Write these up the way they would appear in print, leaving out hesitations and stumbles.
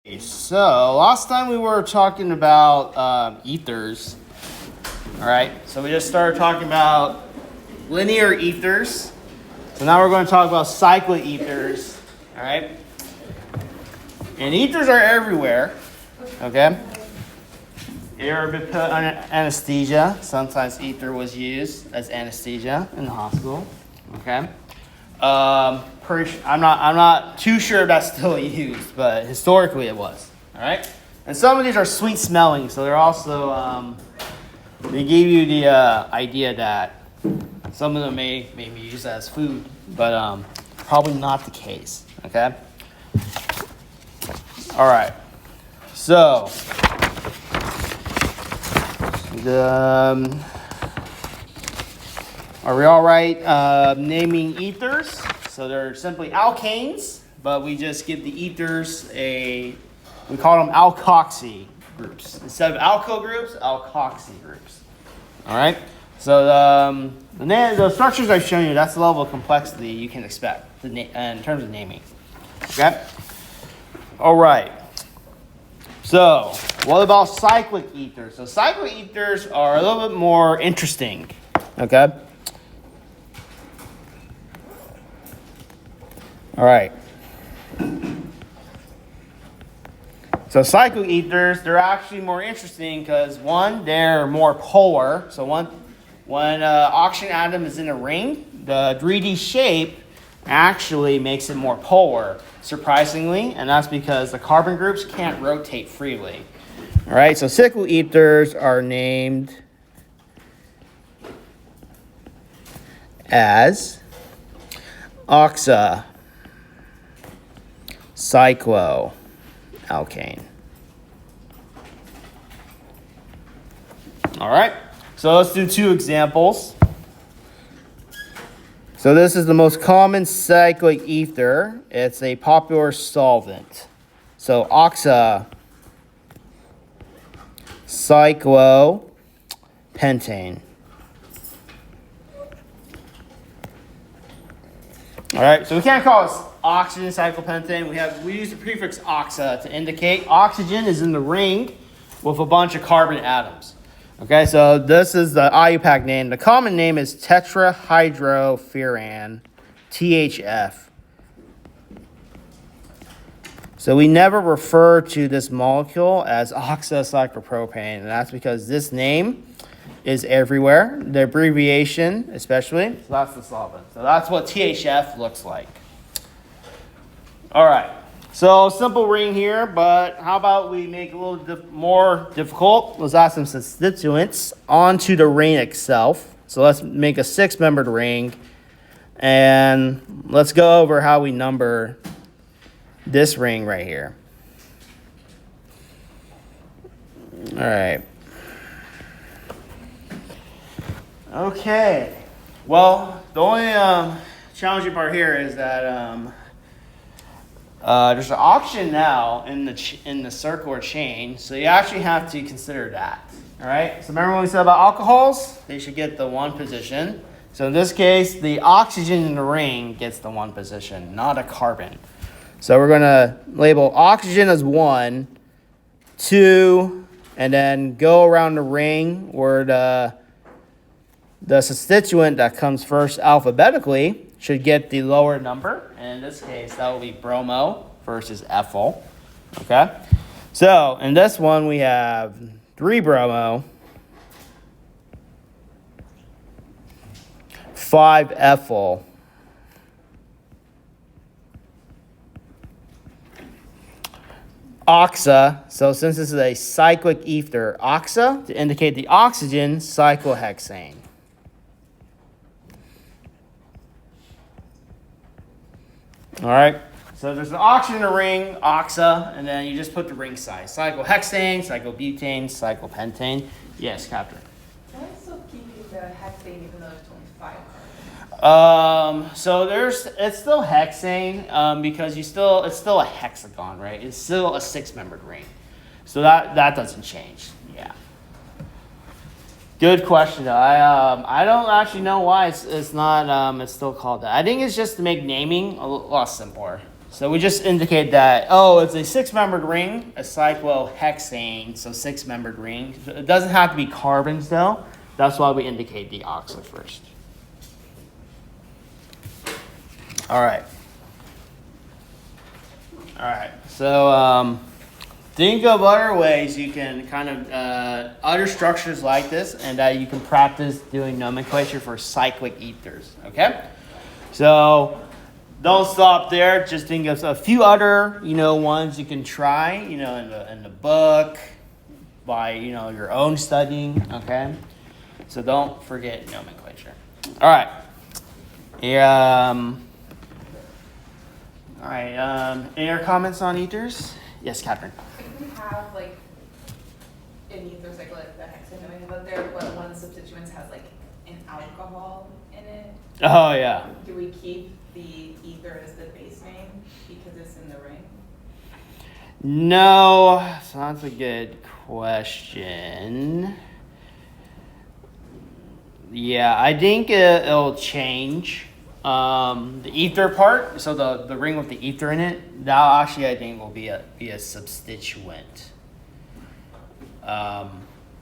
So last time we were talking about ethers. All right, so we just started talking about linear ethers. So now we're going to talk about cyclic ethers. All right, and ethers are everywhere. Okay, they are put on anesthesia. Sometimes ether was used as anesthesia in the hospital. Okay. I'm not too sure if that's still used, but historically it was. All right, and some of these are sweet smelling, so they're also they give you the idea that some of them may be used as food, but probably not the case. Okay. All right. So are we all right naming ethers? So they're simply alkanes, but we just give the ethers we call them alkoxy groups. Instead of alkyl groups, alkoxy groups. All right? So the structures I've shown you, that's the level of complexity you can expect in terms of naming. Okay? All right. So what about cyclic ethers? So cyclic ethers are a little bit more interesting. Okay? All right. So cyclic ethers, they're actually more interesting because one, they're more polar. So when oxygen atom is in a ring, the 3D shape actually makes it more polar, surprisingly, and that's because the carbon groups can't rotate freely. All right, so cyclic ethers are named as cycloalkane. All right, so let's do two examples. So this is the most common cyclic ether. It's a popular solvent. So oxacyclopentane. All right, so we can't call it oxygen cyclopentane. We use the prefix oxa to indicate oxygen is in the ring with a bunch of carbon atoms. Okay, so this is the IUPAC name. The common name is tetrahydrofuran, THF. So we never refer to this molecule as oxacyclopropane, and that's because this name is everywhere. The abbreviation, especially, so that's the solvent. So that's what THF looks like. All right. So simple ring here, but how about we make it a little more difficult? Let's add some constituents onto the ring itself. So let's make a 6-membered ring, and let's go over how we number this ring right here. All right. Okay. Well, the only challenging part here is that there's an oxygen now in the circular chain, so you actually have to consider that. All right. So remember when we said about alcohols? They should get the 1 position. So in this case, the oxygen in the ring gets the 1 position, not a carbon. So we're going to label oxygen as 1, 2, and then go around the ring where the constituent that comes first alphabetically should get the lower number. And in this case, that will be bromo versus ethyl. Okay? So in this one, we have 3 bromo, 5 ethyl, oxa. So since this is a cyclic ether, oxa to indicate the oxygen, cyclohexane. All right, so there's an oxygen in the ring, oxa, and then you just put the ring size. Cyclohexane, cyclobutane, cyclopentane. Yes, Captain. Why still keeping the hexane even though it's only 5 carbons? So it's still hexane because it's still a hexagon, right? It's still a 6-membered ring. So that doesn't change. Yeah. Good question. I don't actually know why it's not it's still called that. I think it's just to make naming a lot simpler. So we just indicate that, oh, it's a 6-membered ring, a cyclohexane, so 6-membered ring. So it doesn't have to be carbons, though. That's why we indicate the oxide first. All right. All right. So think of other ways you can kind of other structures like this, and that you can practice doing nomenclature for cyclic ethers. Okay. So don't stop there. Just think of a few other ones you can try in the book by your own studying. Okay. So don't forget nomenclature. All right. Yeah. All right. Any other comments on ethers? Yes, Catherine. If we have like an ether cycle like the hexane that we have out there, but one of the substituents has like an alcohol in it, Oh yeah. do we keep the ether as the base name because it's in the ring? No, so that's a good question. Yeah, I think it'll change. The ether part, so the ring with the ether in it, that actually I think will be a substituent. But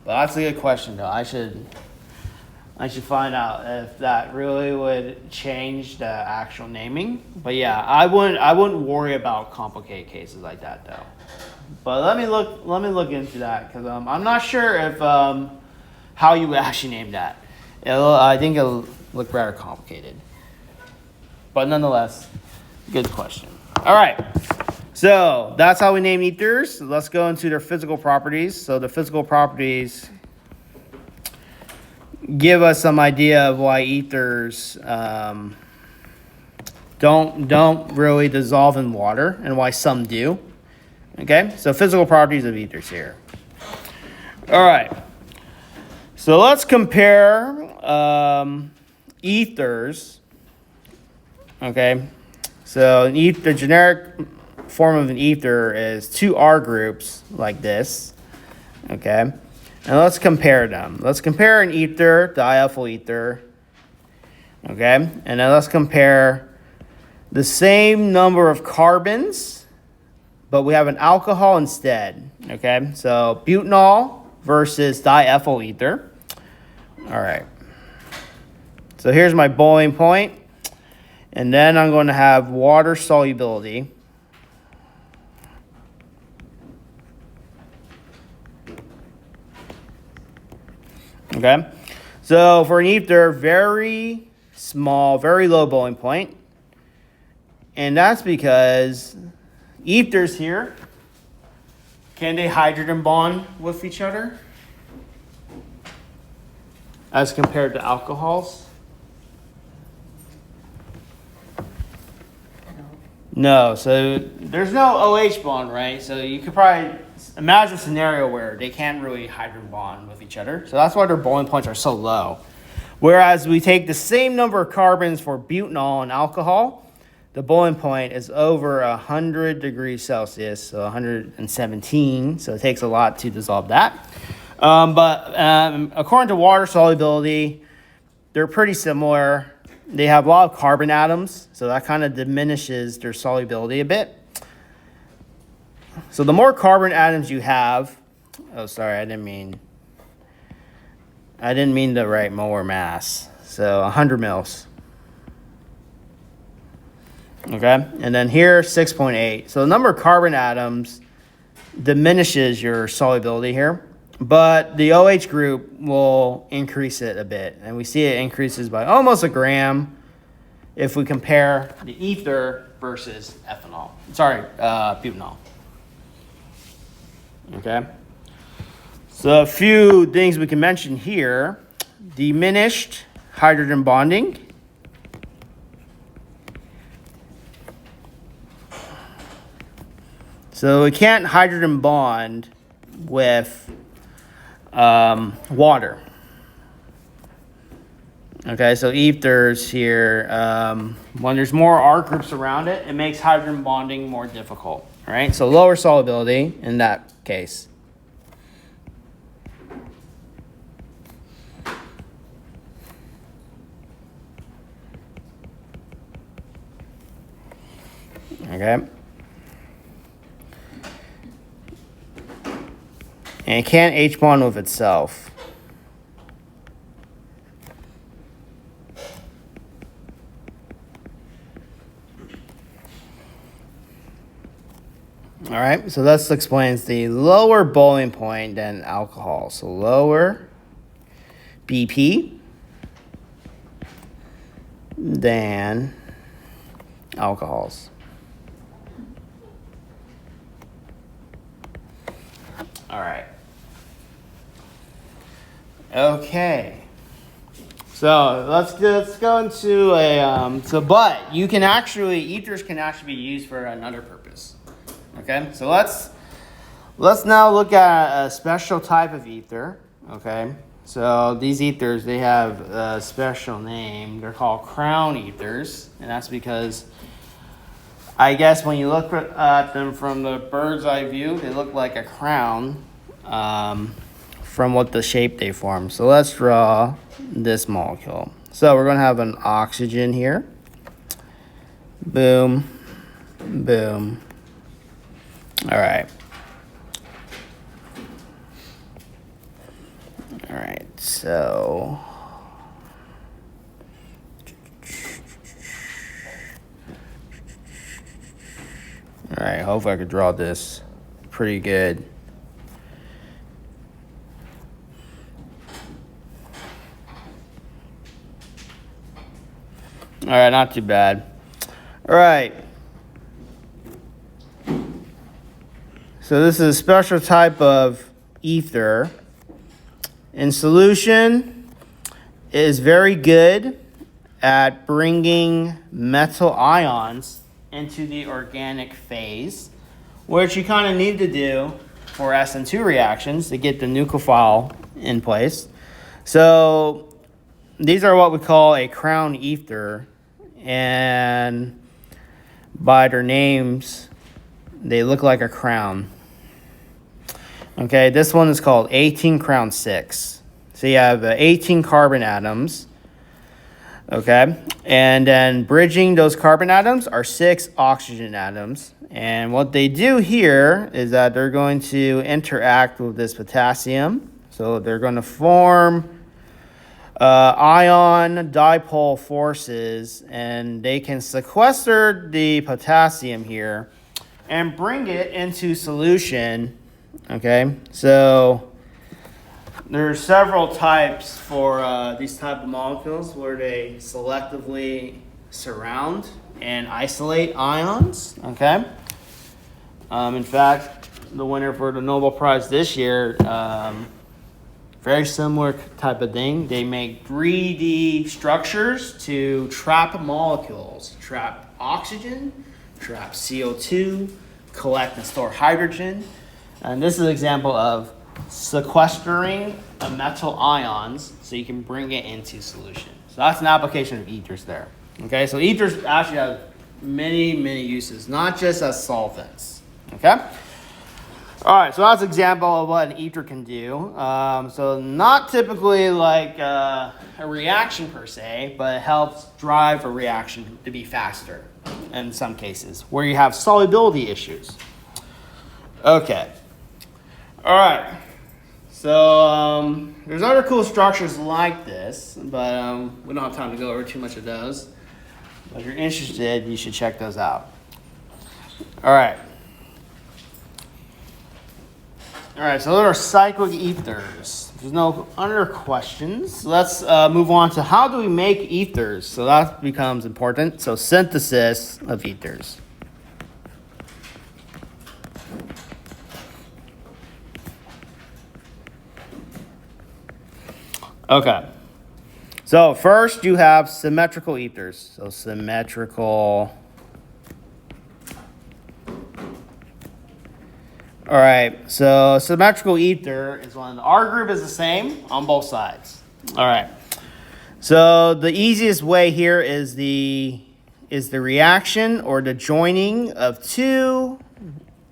that's a good question though. I should find out if that really would change the actual naming. But yeah, I wouldn't worry about complicated cases like that though. But let me look into that because I'm not sure if how you would actually name that. I think it'll look rather complicated. But nonetheless, good question. All right. So that's how we name ethers. Let's go into their physical properties. So the physical properties give us some idea of why ethers don't really dissolve in water and why some do. Okay. So physical properties of ethers here. All right. So let's compare ethers. Okay, so the generic form of an ether is 2 R groups like this. Okay, and let's compare them. Let's compare an ether, diethyl ether. Okay, and then let's compare the same number of carbons, but we have an alcohol instead. Okay, so butanol versus diethyl ether. All right, so here's my boiling point. And then I'm going to have water solubility. Okay. So for an ether, very small, very low boiling point. And that's because ethers here, can they hydrogen bond with each other? As compared to alcohols? No, so there's no OH bond, right? So you could probably imagine a scenario where they can't really hydrogen bond with each other. So that's why their boiling points are so low. Whereas we take the same number of carbons for butanol and alcohol, the boiling point is over 100 degrees Celsius, so 117. So it takes a lot to dissolve that. But according to water solubility, they're pretty similar. They have a lot of carbon atoms, so that kind of diminishes their solubility a bit. So the more carbon atoms you have, oh, sorry, I didn't mean to write molar mass. So 100 mils. Okay, and then here 6.8. So the number of carbon atoms diminishes your solubility here. But the OH group will increase it a bit. And we see it increases by almost a gram if we compare the ether versus butanol. Okay. So a few things we can mention here. Diminished hydrogen bonding. So we can't hydrogen bond with water. Okay, so ethers here, when there's more R groups around it, it makes hydrogen bonding more difficult, right? So lower solubility in that case. Okay? And it can't H bond with itself. All right, so this explains the lower boiling point than alcohol. So lower BP than alcohols. All right. Okay. So let's go into a but you can actually ethers can actually be used for another purpose. Okay. So let's now look at a special type of ether. Okay. So these ethers, they have a special name. They're called crown ethers, and that's because I guess when you look at them from the bird's eye view, they look like a crown from what the shape they form. So let's draw this molecule. So we're going to have an oxygen here. Boom, boom. All right. All right, so all right, hopefully I could draw this pretty good. All right, not too bad. All right. So this is a special type of ether. In solution, it is very good at bringing metal ions into the organic phase, which you kind of need to do for SN2 reactions to get the nucleophile in place. So these are what we call a crown ether, and by their names, they look like a crown. Okay, this one is called 18 crown 6. So you have 18 carbon atoms. Okay, and then bridging those carbon atoms are 6 oxygen atoms. And what they do here is that they're going to interact with this potassium. So they're going to form ion dipole forces, and they can sequester the potassium here and bring it into solution. Okay, so there are several types for these type of molecules where they selectively surround and isolate ions. Okay, in fact, the winner for the Nobel Prize this year, very similar type of thing. They make 3D structures to trap molecules, trap oxygen, trap CO2, collect and store hydrogen. And this is an example of sequestering a metal ions so you can bring it into solution. So that's an application of ethers there. Okay, so ethers actually have many, many uses, not just as solvents. Okay? All right, so that's an example of what an ether can do. So not typically like a reaction per se, but it helps drive a reaction to be faster in some cases where you have solubility issues. Okay. All right. So there's other cool structures like this, but we don't have time to go over too much of those. But if you're interested, you should check those out. All right. All right, so those are cyclic ethers. There's no other questions. Let's move on to how do we make ethers. So that becomes important. So synthesis of ethers. Okay. So first you have symmetrical ethers. So symmetrical. All right, so symmetrical ether is when the R group is the same on both sides. All right, so the easiest way here is the reaction or the joining of two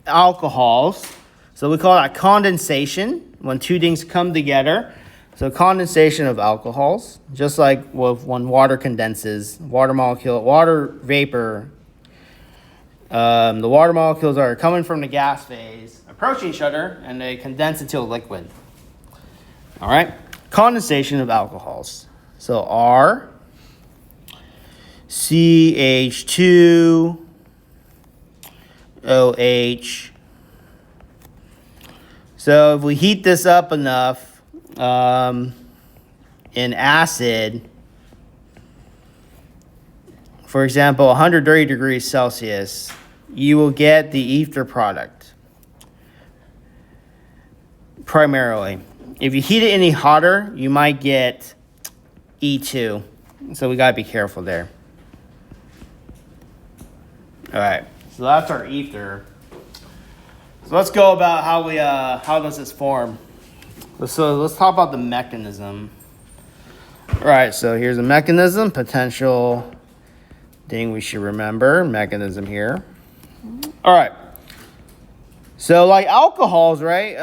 alcohols. So we call that condensation, when two things come together. So condensation of alcohols, just like when water condenses, water vapor The water molecules are coming from the gas phase, approaching each other, and they condense into a liquid. All right, condensation of alcohols. So R, CH2, OH. So if we heat this up enough in acid, for example, 130 degrees Celsius, you will get the ether product primarily. If you heat it any hotter, you might get E2. So we got to be careful there. All right, so that's our ether. So let's go about how does this form. So let's talk about the mechanism. All right, so here's a mechanism, potential thing we should remember, mechanism here. All right, so like alcohols, right,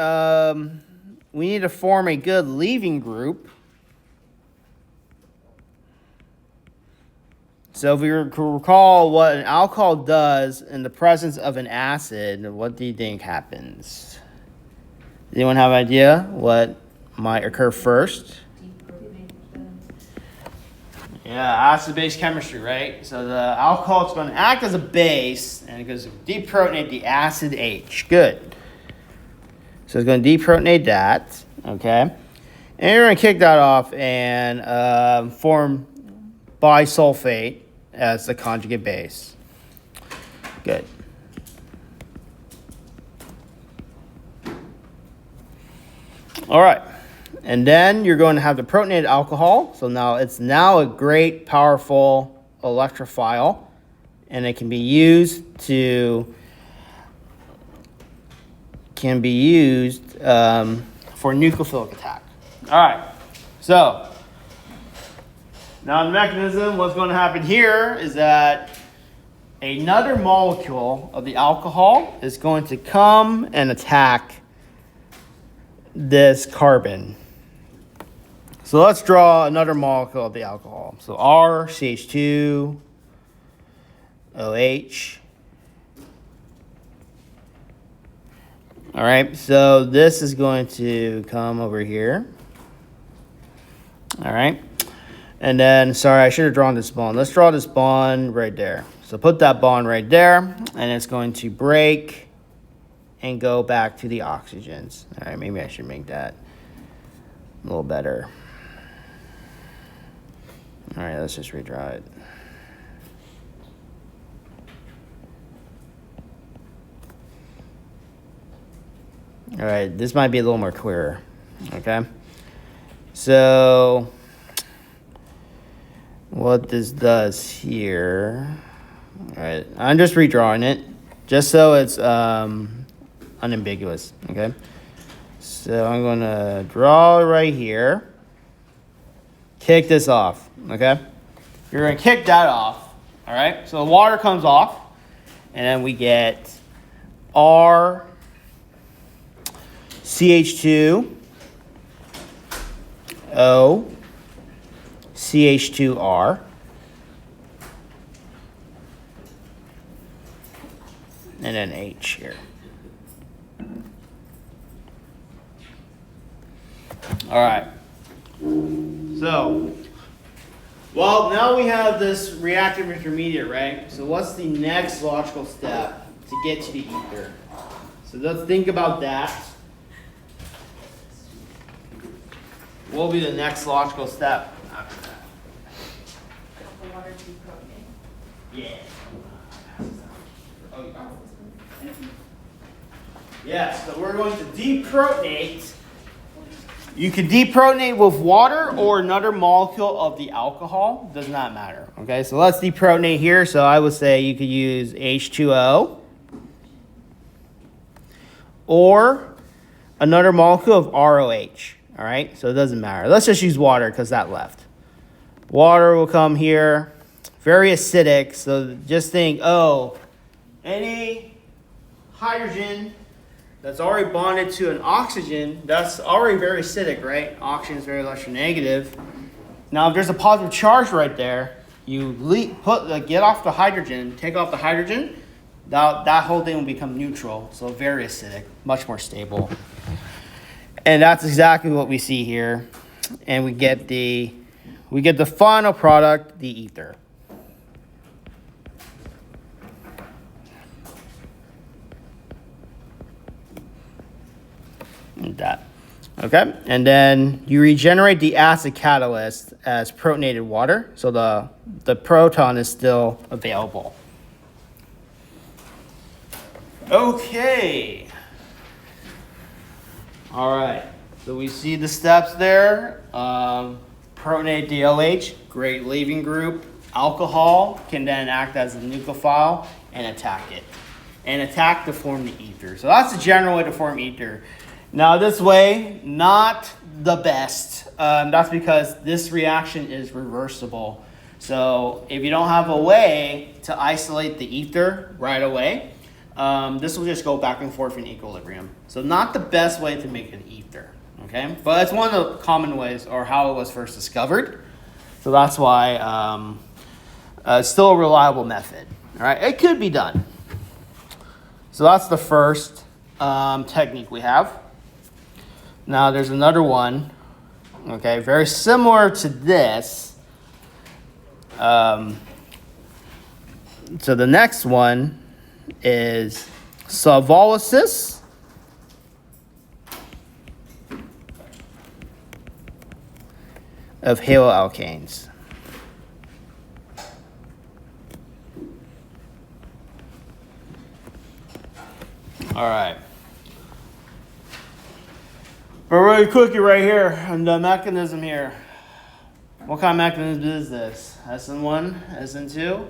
we need to form a good leaving group. So if we recall what an alcohol does in the presence of an acid, what do you think happens? Does anyone have an idea what might occur first? Yeah, acid-base chemistry, right? So the alcohol is going to act as a base, and it goes to deprotonate the acid H. Good. So it's going to deprotonate that, okay? And you're going to kick that off and form bisulfate as the conjugate base. Good. All right. And then you're going to have the protonated alcohol. So now it's a great, powerful electrophile, and it can be used for nucleophilic attack. All right. So now the mechanism, what's going to happen here is that another molecule of the alcohol is going to come and attack this carbon. So let's draw another molecule of the alcohol. So R, CH2, OH. All right, so this is going to come over here. All right. And then, sorry, I should have drawn this bond. Let's draw this bond right there. So put that bond right there, and it's going to break and go back to the oxygens. All right, maybe I should make that a little better. All right, let's just redraw it. All right, this might be a little more clearer, okay? So what this does here, all right, I'm just redrawing it just so it's unambiguous, okay? So I'm going to draw right here, kick this off, okay? You're going to kick that off, all right? So the water comes off, and then we get R, CH2, O, CH2R, and then H here. All right. So, well, now we have this reactive intermediate, right? So what's the next logical step to get to the ether? So let's think about that. What will be the next logical step after that? The water deprotonate. Yeah. Yes, so we're going to deprotonate. You could deprotonate with water or another molecule of the alcohol. Does not matter. Okay, so let's deprotonate here. So I would say you could use H2O or another molecule of ROH. All right, so it doesn't matter. Let's just use water because that left. Water will come here. Very acidic. So just think, oh, any hydrogen that's already bonded to an oxygen, that's already very acidic, right? Oxygen is very electronegative. Now, if there's a positive charge right there, you get off the hydrogen, take off the hydrogen, that whole thing will become neutral, so very acidic, much more stable. And that's exactly what we see here. And we get the final product, the ether. Like that. Okay, and then you regenerate the acid catalyst as protonated water, so the proton is still available. Okay. All right, so we see the steps there. Protonate the OH, great leaving group. Alcohol can then act as a nucleophile and attack it. And attack to form the ether. So that's the general way to form ether. Now this way, not the best. That's because this reaction is reversible. So if you don't have a way to isolate the ether right away, this will just go back and forth in equilibrium. So not the best way to make an ether, okay? But it's one of the common ways, or how it was first discovered. So that's why it's still a reliable method, all right? It could be done. So that's the first technique we have. Now there's another one, okay, very similar to this. So the next one is Solvolysis. Of haloalkanes. All right. But really quickly right here, on the mechanism here. What kind of mechanism is this? SN1, SN2?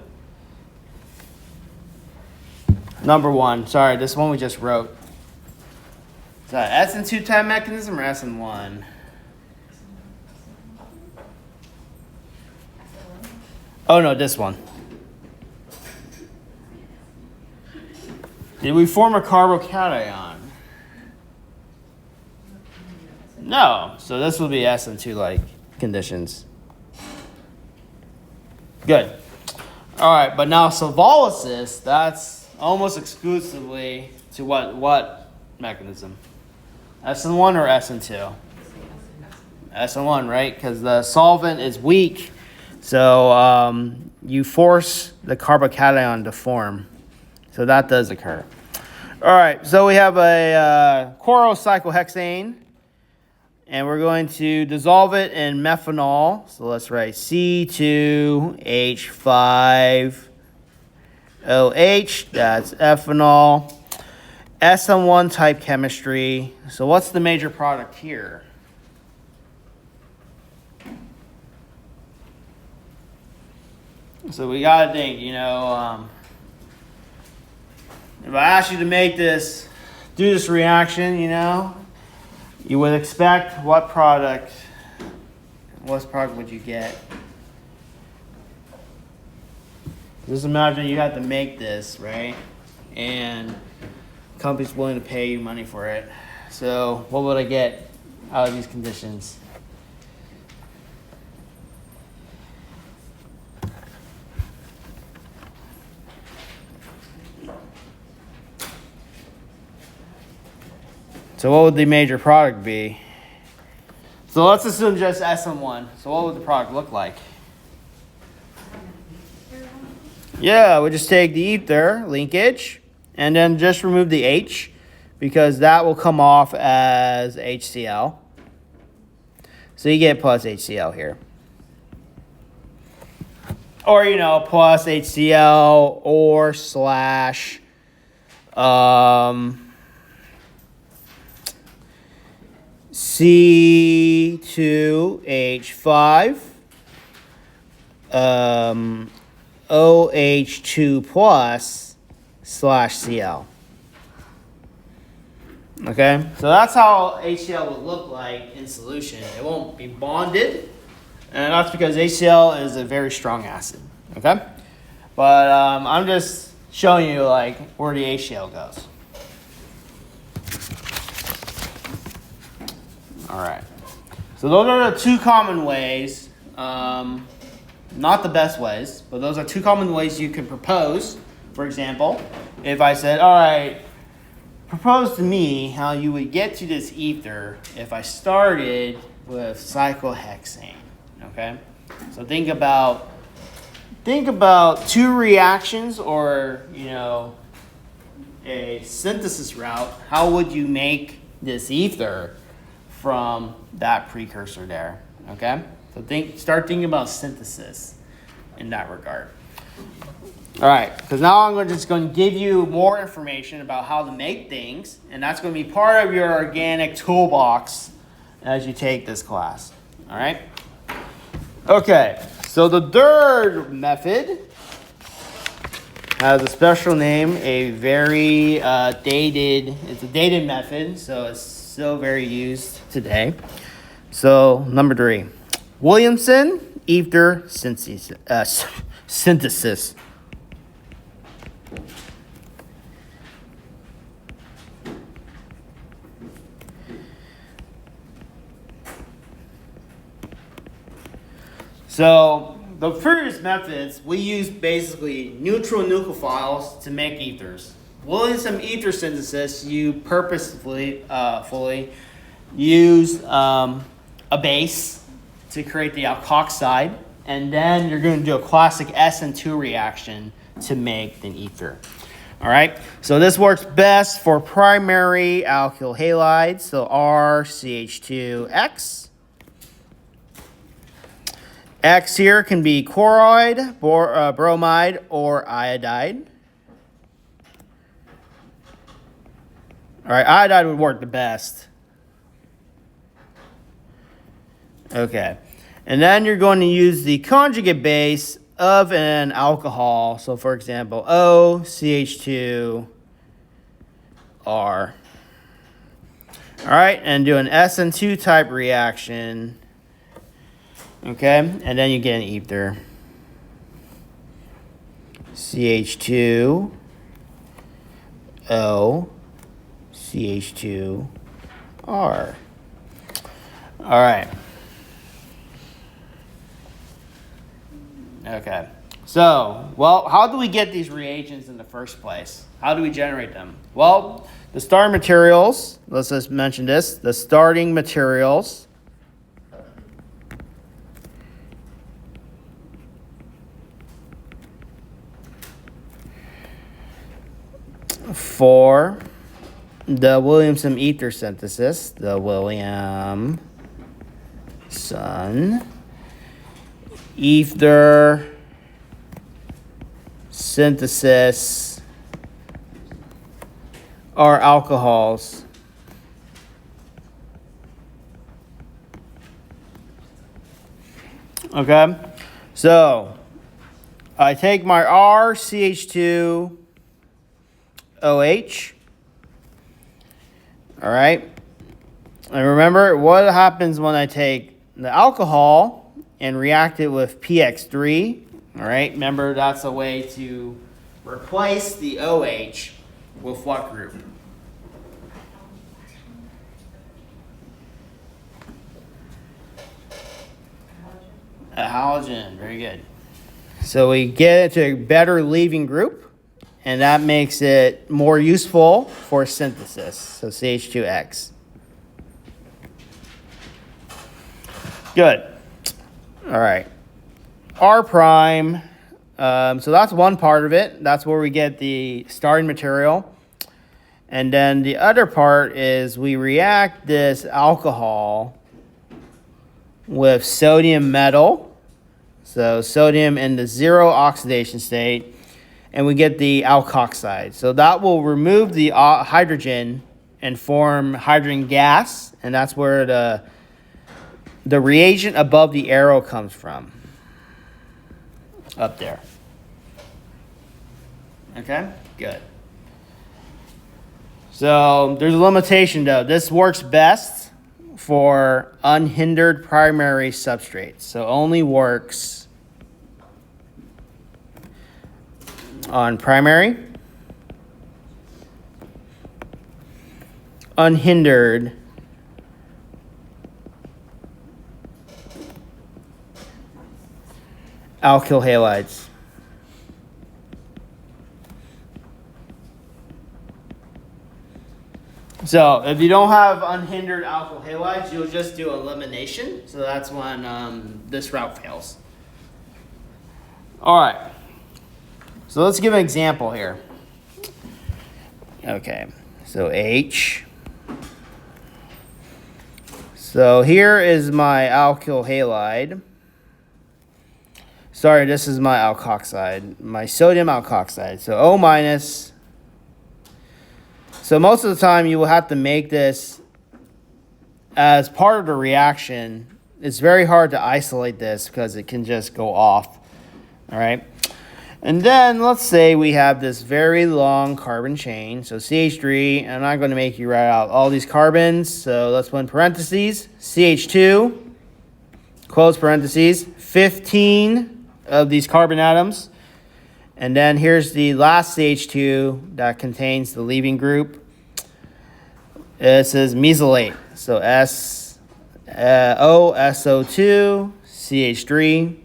Number one, sorry, this one we just wrote. Is that SN2 type mechanism or SN1? Oh no, this one. Did we form a carbocation? No, so this will be SN2-like conditions. Good. All right, but now Solvolysis, that's almost exclusively to what mechanism? SN1 or SN2? SN1, right? Because the solvent is weak, so you force the carbocation to form. So that does occur. All right, so we have a chlorocyclohexane. And we're going to dissolve it in methanol. So let's write C2H5OH. That's ethanol. SN1 type chemistry. So what's the major product here? So we got to think, if I ask you to make this, do this reaction, you would expect what product would you get? Just imagine you have to make this, right? And the company's willing to pay you money for it. So what would I get out of these conditions? So what would the major product be? So let's assume just SN1. So what would the product look like? Yeah, we just take the ether linkage and then just remove the H because that will come off as HCl. So you get plus HCl here. Or, plus HCl or slash C2H5 OH2 plus slash Cl. Okay, so that's how HCl would look like in solution. It won't be bonded, and that's because HCl is a very strong acid. Okay, but I'm just showing you where the HCl goes. All right, so those are the two common ways, not the best ways, but those are two common ways you can propose, for example, if I said, all right, propose to me how you would get to this ether if I started with cyclohexane, okay? So think about two reactions or, a synthesis route. How would you make this ether from that precursor there, okay? So start thinking about synthesis in that regard. All right, because now I'm just going to give you more information about how to make things, and that's going to be part of your organic toolbox as you take this class. All right? Okay, so the third method has a special name, a very it's a dated method, so it's still very used today. So, number 3, Williamson Ether Synthesis. So the previous methods, we use basically neutral nucleophiles to make ethers. Williamson Ether Synthesis, you purposefully fully use a base to create the alkoxide, and then you're going to do a classic SN2 reaction to make an ether. All right, so this works best for primary alkyl halides, so RCH2X. X here can be chloride, bromide, or iodide. All right, iodide would work the best. Okay, and then you're going to use the conjugate base of an alcohol. So, for example, OCH2R. All right, and do an SN2 type reaction. Okay, and then you get an ether. CH2O CH2R. All right. Okay. So, well, how do we get these reagents in the first place? How do we generate them? Well, the starting materials, let's just mention this, the starting materials for the Williamson Ether Synthesis, the Williamson Ether Synthesis are alcohols. Okay, so I take my RCH2OH. All right. And remember what happens when I take the alcohol and react it with PX3. All right. Remember that's a way to replace the OH with what group? A halogen. Very good. So we get it to a better leaving group. And that makes it more useful for synthesis. So CH2X. Good. All right. R prime. So that's one part of it. That's where we get the starting material. And then the other part is we react this alcohol with sodium metal. So sodium in the 0 oxidation state. And we get the alkoxide. So that will remove the hydrogen and form hydrogen gas. And that's where the reagent above the arrow comes from. Up there. Okay, good. So there's a limitation though. This works best for unhindered primary substrates. So only works on primary, unhindered, alkyl halides. So if you don't have unhindered alkyl halides, you'll just do elimination. So that's when this route fails. All right. So let's give an example here. Okay. So H. So here is my alkyl halide. Sorry, this is my alkoxide, my sodium alkoxide. So O minus. So most of the time you will have to make this as part of the reaction. It's very hard to isolate this because it can just go off. All right. And then let's say we have this very long carbon chain. So CH3, and I'm not going to make you write out all these carbons. So let's put in parentheses, CH2, close parentheses, 15 of these carbon atoms. And then here's the last CH2 that contains the leaving group. It says mesylate. So SO2, CH3,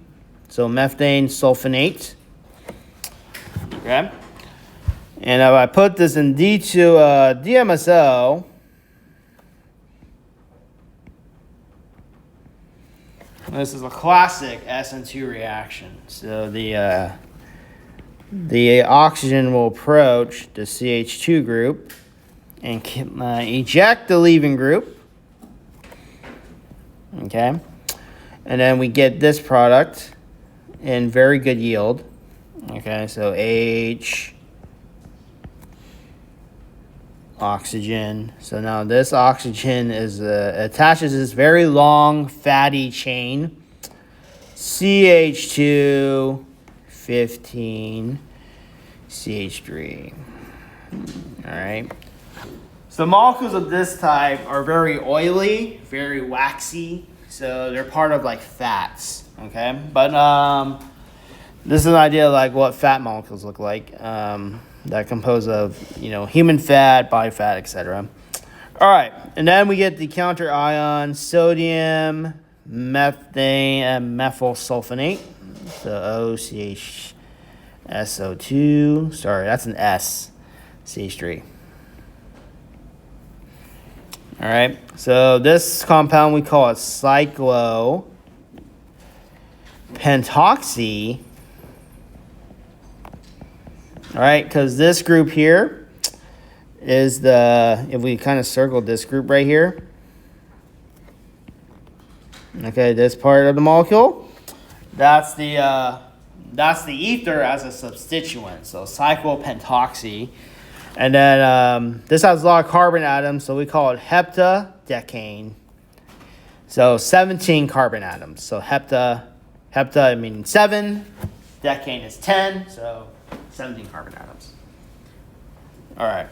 so methane sulfonate. Okay. And if I put this in DMSO, this is a classic SN2 reaction. So the oxygen will approach the CH2 group and eject the leaving group. Okay. And then we get this product in very good yield. Okay, so H, oxygen. So now this oxygen is attaches this very long fatty chain. CH2, 15, CH3. All right. So molecules of this type are very oily, very waxy. So they're part of like fats. Okay, but this is an idea of like what fat molecules look like that compose of, human fat, body fat, etc. All right, and then we get the counter ion sodium methane methyl sulfonate. So OCHSO2. Sorry, that's an S. CH3. All right, so this compound we call it cyclopentoxy. All right, because this group here is if we kind of circled this group right here. Okay, this part of the molecule, that's the ether as a substituent, so cyclopentoxy. And then this has a lot of carbon atoms, so we call it heptadecane. So 17 carbon atoms. So hepta meaning 7, decane is 10, so 17 carbon atoms. All right.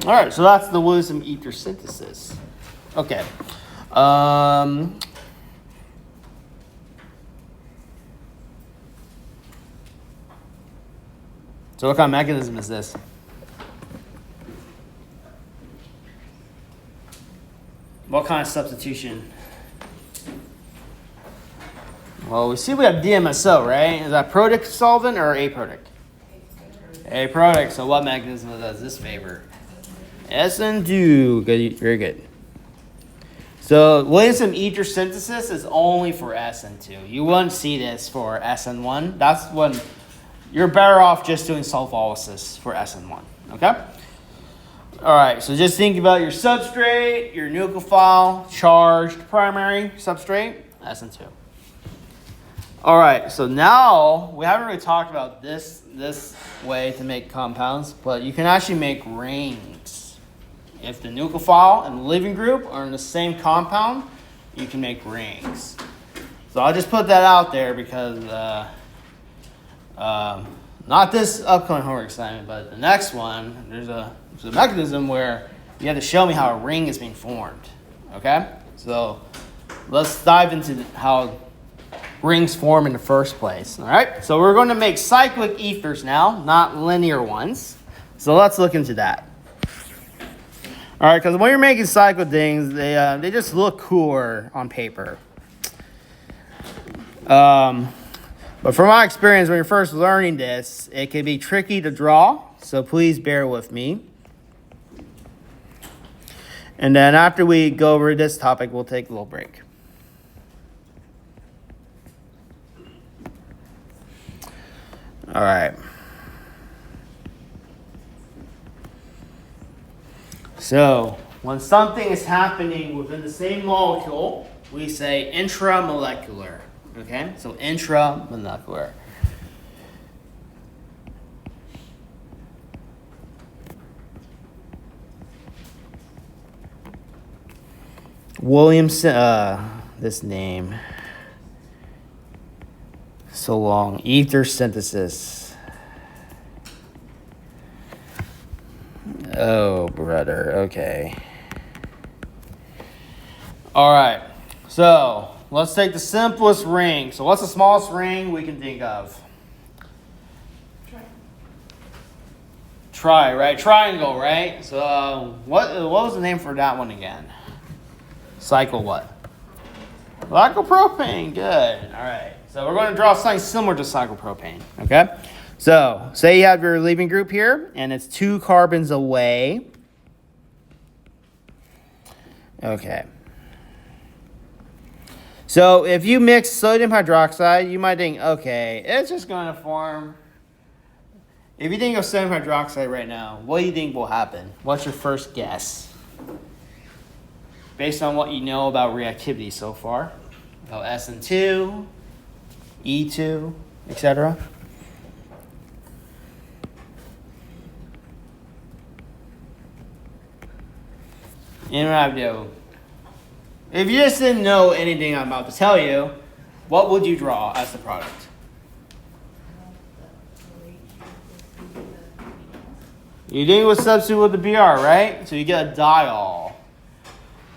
All right, so that's the Williamson Ether Synthesis. Okay. So what kind of mechanism is this? What kind of substitution? Well, we see we have DMSO, right? Is that protic solvent or aprotic? Aprotic. So what mechanism does this favor? SN2. Good, very good. So Williamson Ether Synthesis is only for SN2. You wouldn't see this for SN1. That's when you're better off just doing Solvolysis for SN1. Okay? All right, so just think about your substrate, your nucleophile, charged primary substrate, SN2. All right, so now we haven't really talked about this way to make compounds, but you can actually make rings. If the nucleophile and the leaving group are in the same compound, you can make rings. So I'll just put that out there because not this upcoming homework assignment, but the next one, there's a mechanism where you have to show me how a ring is being formed. Okay? So let's dive into how rings form in the first place. All right? So we're going to make cyclic ethers now, not linear ones. So let's look into that. All right, because when you're making cyclic things, they just look cooler on paper. But from my experience, when you're first learning this, it can be tricky to draw, so please bear with me. And then after we go over this topic, we'll take a little break. All right. So when something is happening within the same molecule, we say intramolecular. Okay, so intramolecular. Williamson, this name, so long. Ether synthesis. Oh, brother. Okay. All right. So let's take the simplest ring. So what's the smallest ring we can think of? Right? Triangle, right? So what was the name for that one again? Cycle what? Glycopropane. Good. All right. So we're going to draw something similar to cyclopropane. Okay. So say you have your leaving group here, and it's 2 carbons away. Okay. So if you mix sodium hydroxide, you might think, okay, it's just going to form. If you think of sodium hydroxide right now, what do you think will happen? What's your first guess? Based on what you know about reactivity so far, about SN2, E2, etc. If you just didn't know anything I'm about to tell you, what would you draw as the product? You think it was substitute with the Br, right? So you get a diol.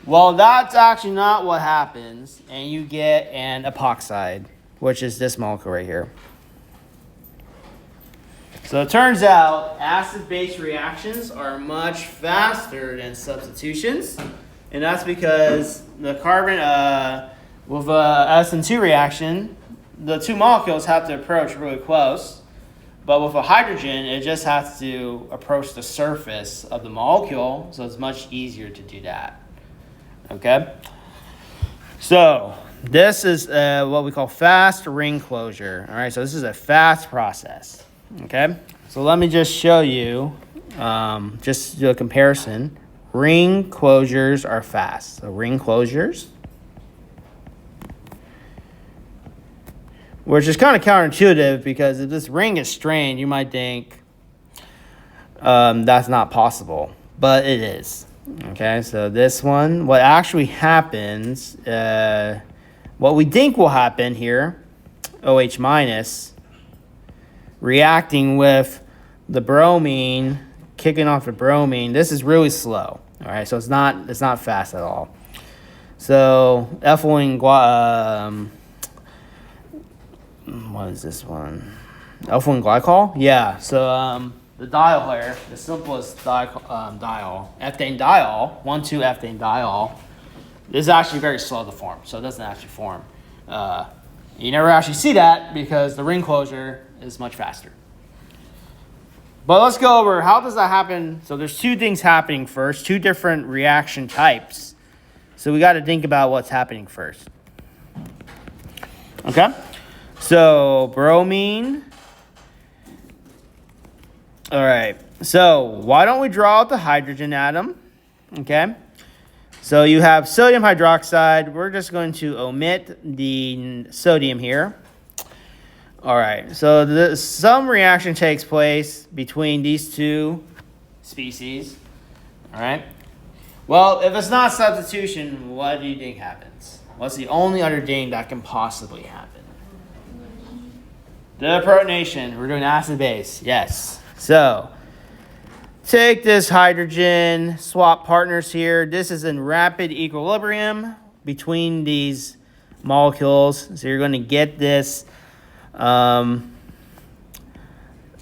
Well, that's actually not what happens, and you get an epoxide, which is this molecule right here. So it turns out acid-base reactions are much faster than substitutions, and that's because the carbon with a SN2 reaction, the 2 molecules have to approach really close, but with a hydrogen, it just has to approach the surface of the molecule, so it's much easier to do that. Okay? So this is what we call fast ring closure. All right, so this is a fast process. Okay? So let me just show you, just to do a comparison. Ring closures are fast. So ring closures, which is kind of counterintuitive because if this ring is strained, you might think that's not possible, but it is. Okay, so this one, what actually happens, what we think will happen here, OH minus, reacting with the bromine, kicking off the bromine, this is really slow. All right, so it's not fast at all. So ethylene, what is this one? Ethylene glycol? Yeah, so the diol here, the simplest diol, ethane diol, 1,2-ethane diol, is actually very slow to form, so it doesn't actually form. You never actually see that because the ring closure is much faster. But let's go over how does that happen. So there's 2 things happening first, 2 different reaction types. So we got to think about what's happening first. Okay? So bromine. All right. So why don't we draw out the hydrogen atom? Okay. So you have sodium hydroxide. We're just going to omit the sodium here. All right. So some reaction takes place between these 2 species. All right. Well, if it's not substitution, what do you think happens? What's the only other thing that can possibly happen? The protonation. We're doing acid base. Yes. So take this hydrogen, swap partners here. This is in rapid equilibrium between these molecules. So you're going to get this.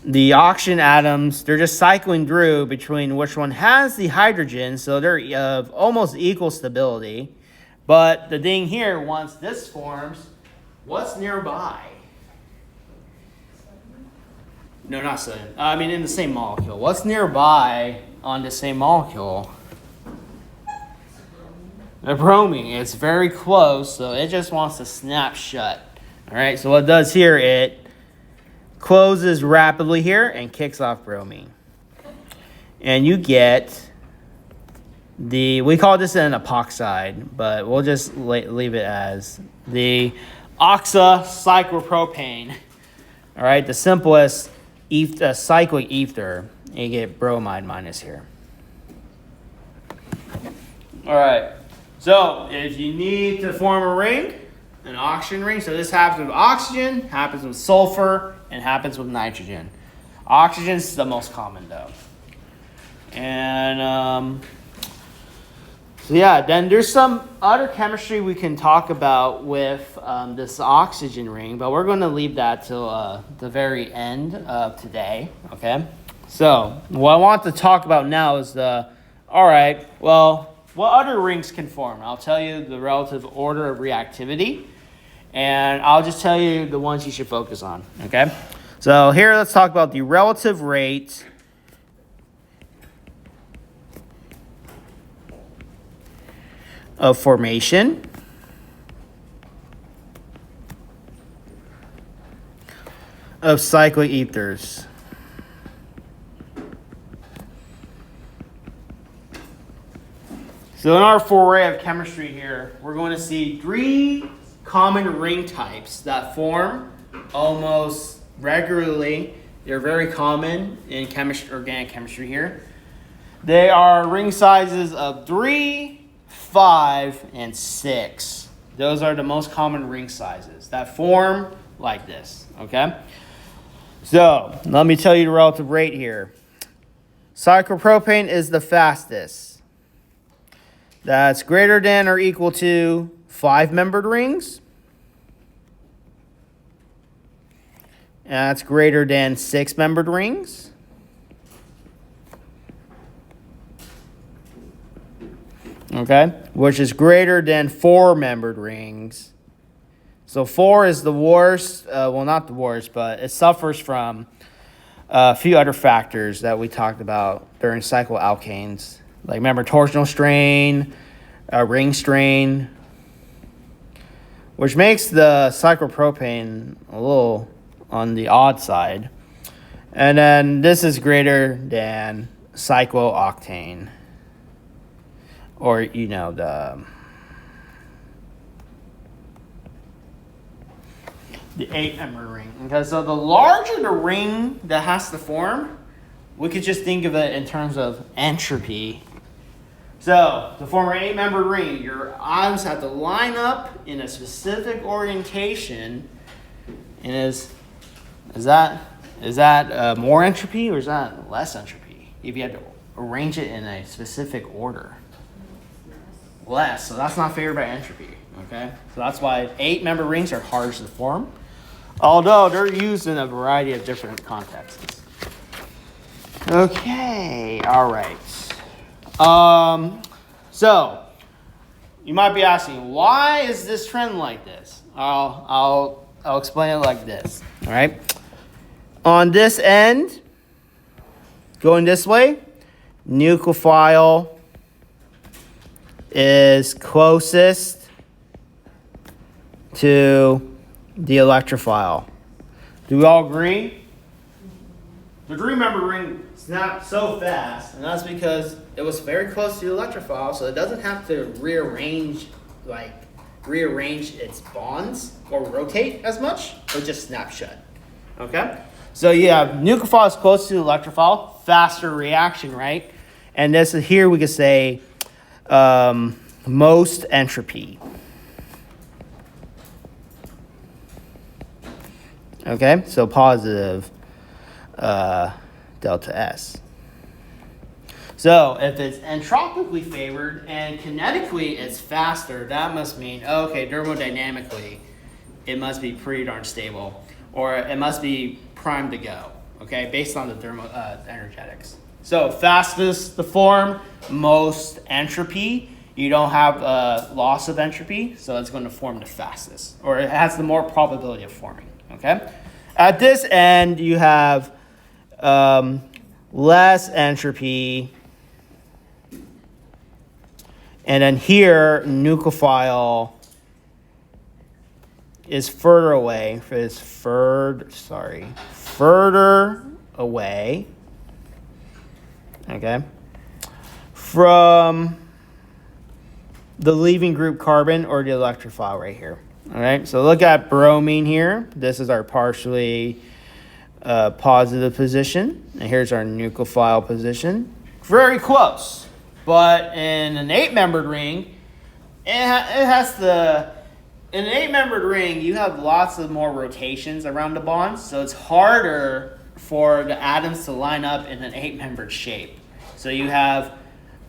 The oxygen atoms, they're just cycling through between which one has the hydrogen. So they're of almost equal stability. But the thing here, once this forms, what's nearby? No, not sodium. I mean, in the same molecule. What's nearby on the same molecule? The bromine. It's very close, so it just wants to snap shut. All right, so what it does here, it closes rapidly here and kicks off bromine. And you get we call this an epoxide, but we'll just leave it as the oxocyclopropane. All right, the simplest cyclic ether. You get bromide minus here. All right, so if you need to form a ring, an oxygen ring, so this happens with oxygen, happens with sulfur, and happens with nitrogen. Oxygen is the most common though. And so yeah, then there's some other chemistry we can talk about with this oxygen ring, but we're going to leave that till the very end of today, okay? So what I want to talk about now is all right, well, what other rings can form? I'll tell you the relative order of reactivity, and I'll just tell you the ones you should focus on, okay? So here, let's talk about the relative rate of formation of cyclic ethers. So in our foray of chemistry here, we're going to see 3 common ring types that form almost regularly. They're very common in organic chemistry here. They are ring sizes of 3, 5, and 6. Those are the most common ring sizes that form like this, okay? So, let me tell you the relative rate here. Cyclopropane is the fastest. That's greater than or equal to 5-membered rings. And that's greater than 6-membered rings. Okay, which is greater than 4-membered rings. So 4 is the worst, well, not the worst, but it suffers from a few other factors that we talked about during cycloalkanes. Like, remember, torsional strain, ring strain, which makes the cyclopropane a little on the odd side. And then this is greater than cyclooctane. Or, you know, the 8-member ring. Okay, so the larger the ring that has to form, we could just think of it in terms of entropy. So, to form an 8-member ring, your atoms have to line up in a specific orientation. And is that more entropy or is that less entropy? If you had to arrange it in a specific order. Less, so that's not favored by entropy, okay? So that's why 8-member rings are hardest to form, although they're used in a variety of different contexts. Okay, all right. So you might be asking, why is this trend like this? I'll explain it like this, all right? On this end, going this way, nucleophile is closest to the electrophile. Do we all agree? The 3-member ring snapped so fast, and that's because it was very close to the electrophile, so it doesn't have to rearrange its bonds or rotate as much. It'll just snap shut. Okay? So you have nucleophile is close to the electrophile, faster reaction, right? And this is here we could say most entropy. Okay, so positive delta S. So if it's entropically favored and kinetically it's faster, that must mean, okay, thermodynamically, it must be pretty darn stable, or it must be primed to go, okay, based on the energetics. So fastest to form, most entropy. You don't have loss of entropy, so it's going to form the fastest, or it has the more probability of forming, okay? At this end, you have less entropy. And then here, nucleophile is further away. Further away. Okay. From the leaving group carbon or the electrophile right here. All right. So look at bromine here. This is our partially positive position, and here's our nucleophile position. Very close. But in an 8-membered ring, in an 8-membered ring, you have lots of more rotations around the bonds, so it's harder for the atoms to line up in an 8-membered shape. So you have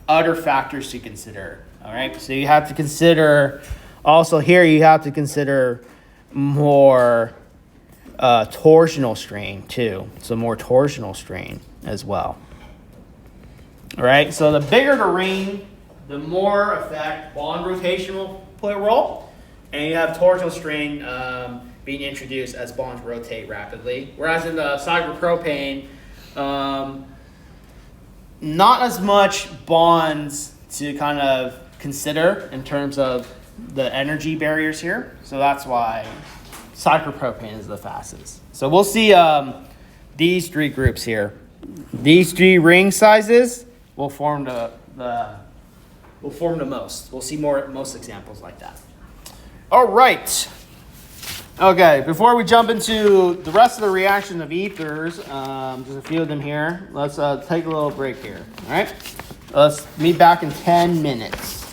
other factors to consider. All right, so you have to consider, also here you have to consider more torsional strain too. So more torsional strain as well. All right, so the bigger the ring, the more effect bond rotation will play a role. And you have torsional strain being introduced as bonds rotate rapidly. Whereas in the cyclopropane, not as much bonds to kind of consider in terms of the energy barriers here. So that's why cyclopropane is the fastest. So we'll see these three groups here. These three ring sizes will form the most. We'll see most examples like that. All right. Okay, before we jump into the rest of the reaction of ethers, just a few of them here, let's take a little break here. All right? Let's meet back in 10 minutes.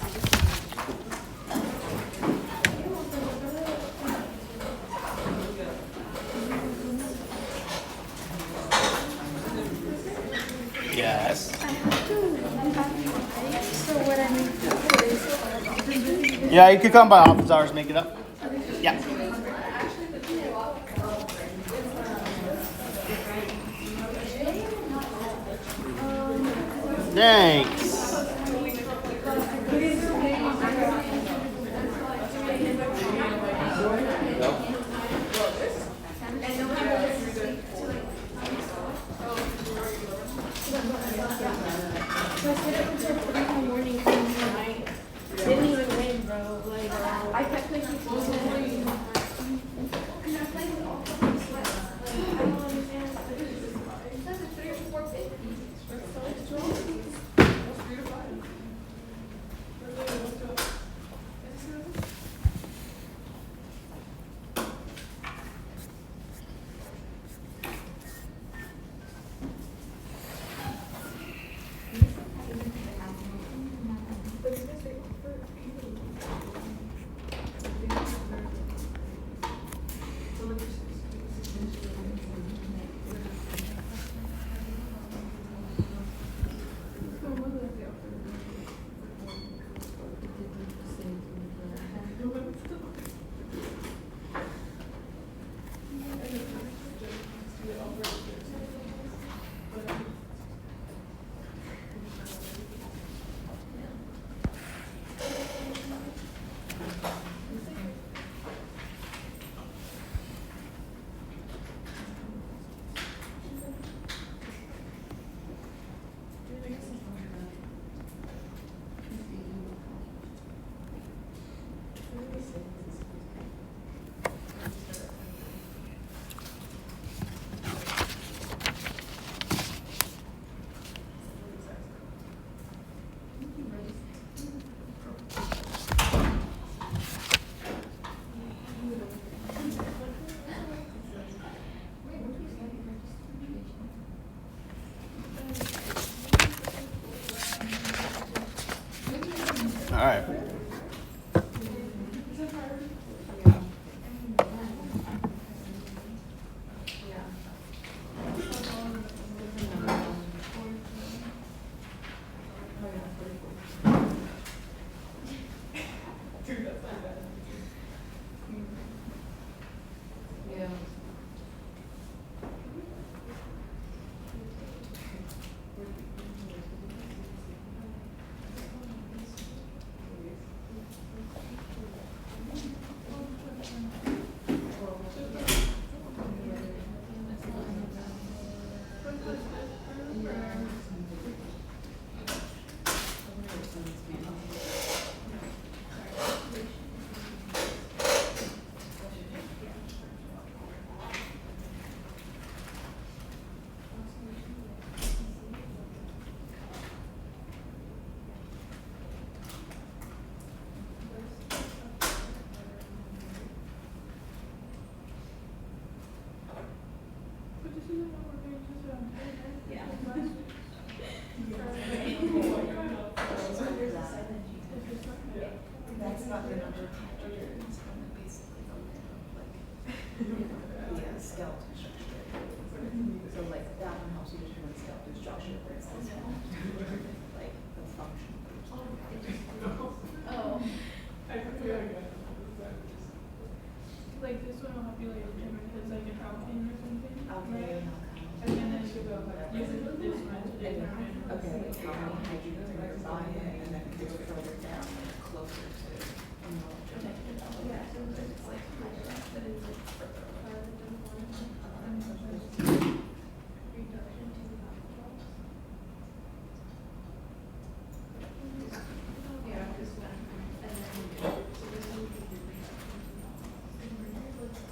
Yes. Yeah, you could come by office hours, make it up. Yeah. Thanks. Didn't even win, bro. Like, I kept thinking, All right. Like, the function. Oh. Like this one will help you like determine if it's like an alkane or something. Okay. And then you could this one to determine. Okay, like how many hydrogens are combined, and then it goes further down, like closer to. Yeah, so it's like that is like further than one. Reduction to the alcohol. Yeah, this one. And then so this one would be the reduction to the alcohol.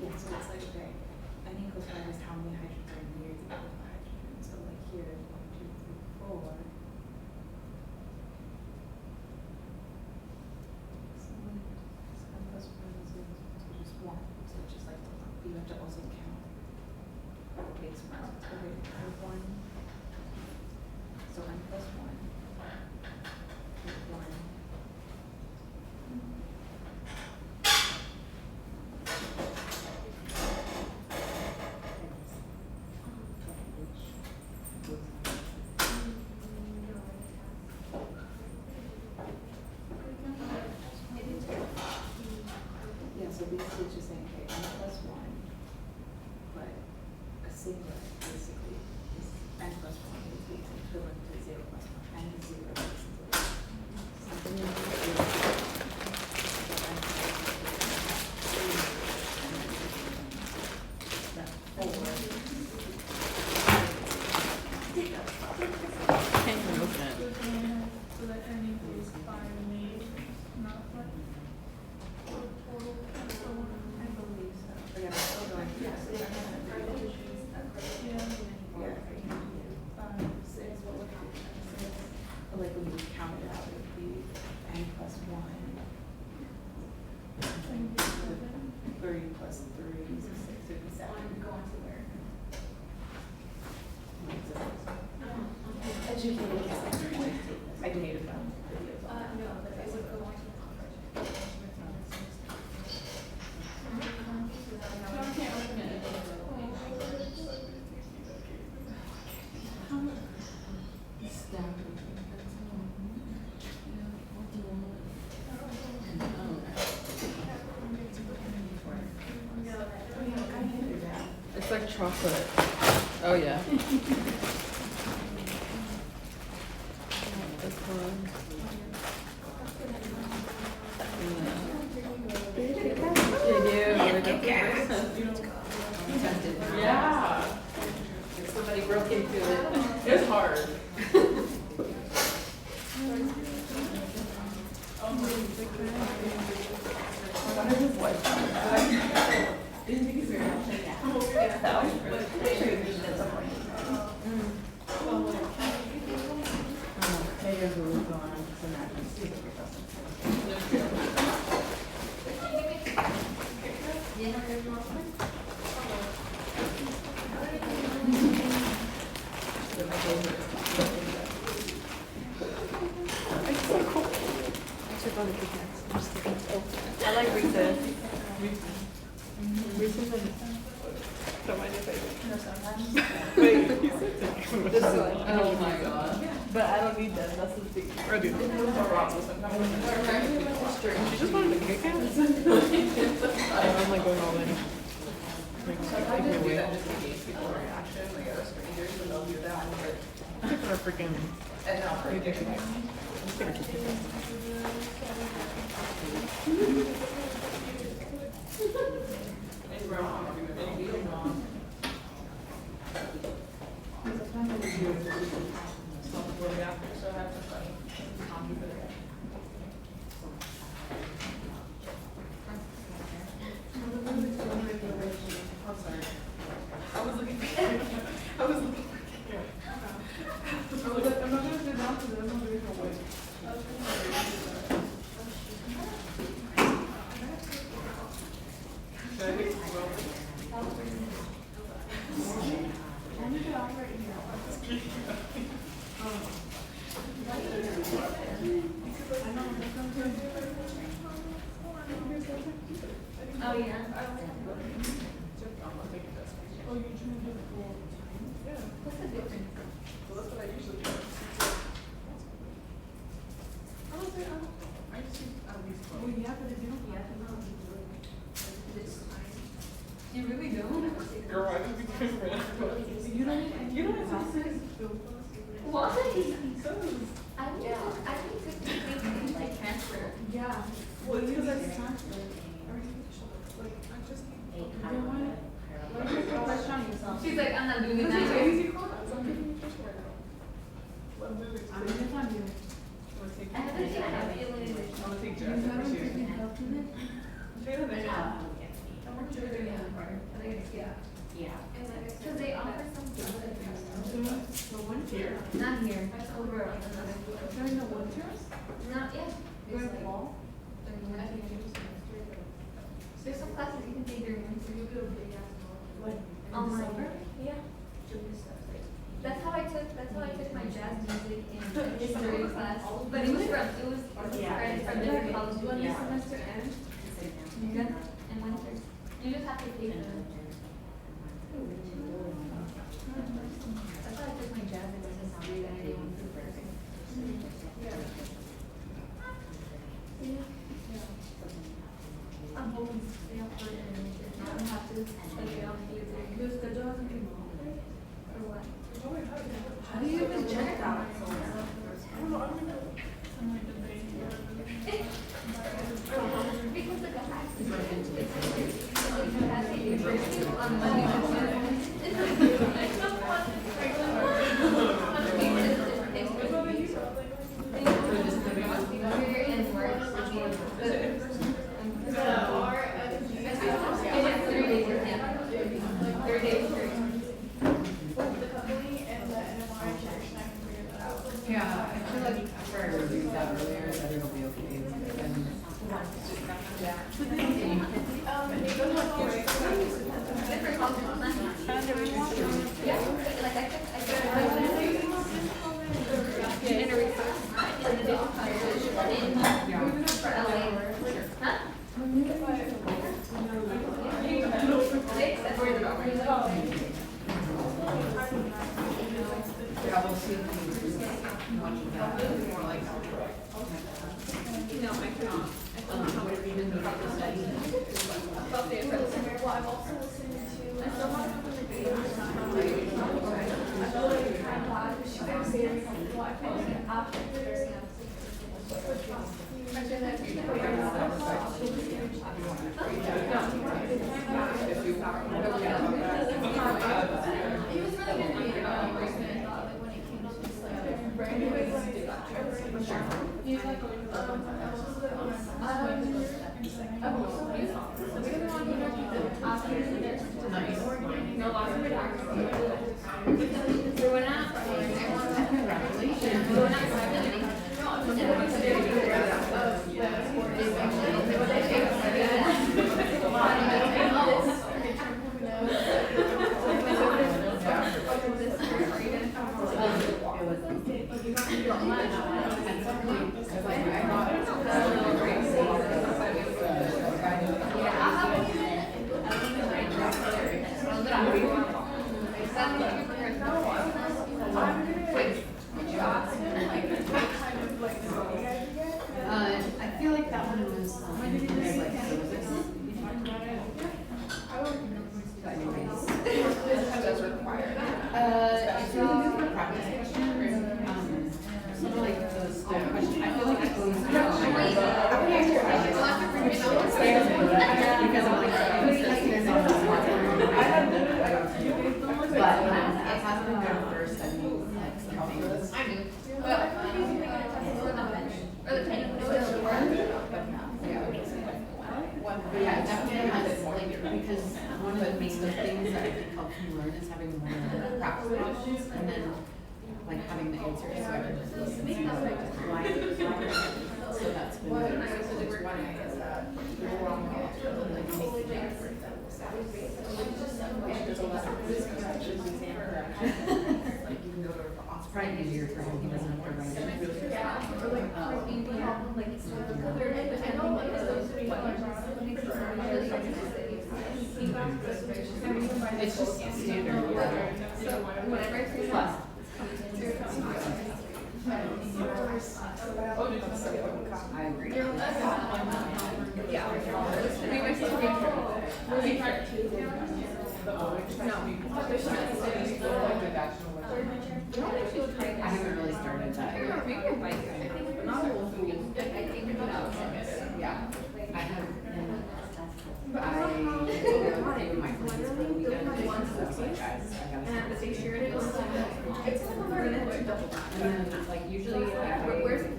Yeah, so it's like, okay, N equals 5 is how many hydrogens are near the other hydrogen. So like here, 1, 2, 3, 4. So N plus 1 is just 1. So it's just like, you have to also count the base rounds. Okay, 1. So N plus 1. 1. Yeah, so basically it's just saying, okay, N plus 1, but a singlet basically is N plus 1 is the equivalent to 0 plus 1, and 0 is something in Can't even open it. So that N equals 5 and 8, not 5. Total, so I believe so. But yeah, we're still going. Yeah, so yeah. yeah. 5, 6, what would happen? 6. But like when you count it out, it would be N plus 1. 3 plus 3 is 6, it would be 7. Go on to where? Educated guess. I hated them. No, but it would go on to the conference. No, I can't open it. It's like chocolate. Oh yeah. This one. Yeah. Somebody broke into it. It was hard. I like Reese's. Reese's and don't mind if I do. No, sometimes. Wait, you said that. This one. Oh my god. But I don't need them, that's the thing. Or do she just wanted to kick it? I'm like going all in. Like, take me away. People are freaking ridiculous. I'm just gonna keep it. Oh, yeah. What's the difference? You really don't? Girl, I think we can run. You don't have to. Why? I think it's like transfer. Yeah. Well, it's because I transferred. She's like, I'm not doing it now. I haven't seen a feeling it. I'm gonna take Jess. Because they offer some not here, over on another. During the winters? Not yet. During the fall? There's some classes you can take during winter. Like, Online. Yeah. That's how I took my jazz music in history class. But it was from different colleges. When the semester ends, yeah, in winter. You just have to take the. That's how I took my jazz in history that I didn't want to do first. I'm hoping to stay up for it and I don't have to take it on either. your schedule hasn't come out. Or what? How do you even check that? Because the capacity on Monday and Tuesday. It's so fun. And work. It's 3 days of camp. 3 days straight. Yeah, I feel like after I reviewed that earlier, that it'll be okay. Yeah, we'll see. Watching that, more like. No, I cannot. I don't know how to read in the study. Well, I've also listened to. I still want to come to the video. I feel like it's kind of hard. She was very comfortable. I feel like after the because I'm like, but it hasn't been good first. I mean, like something. But yeah, definitely has like because one of the main things that I think helps me learn is having more practice questions and then like having the answers so I can just listen to what I just so that's been good. It's probably easier for him. He doesn't have to write it. It's just standard. Plus. I agree. I haven't really started that. Yeah. I have. I gave my friends for the weekend. So I was like, guys, I gotta and then, like, usually I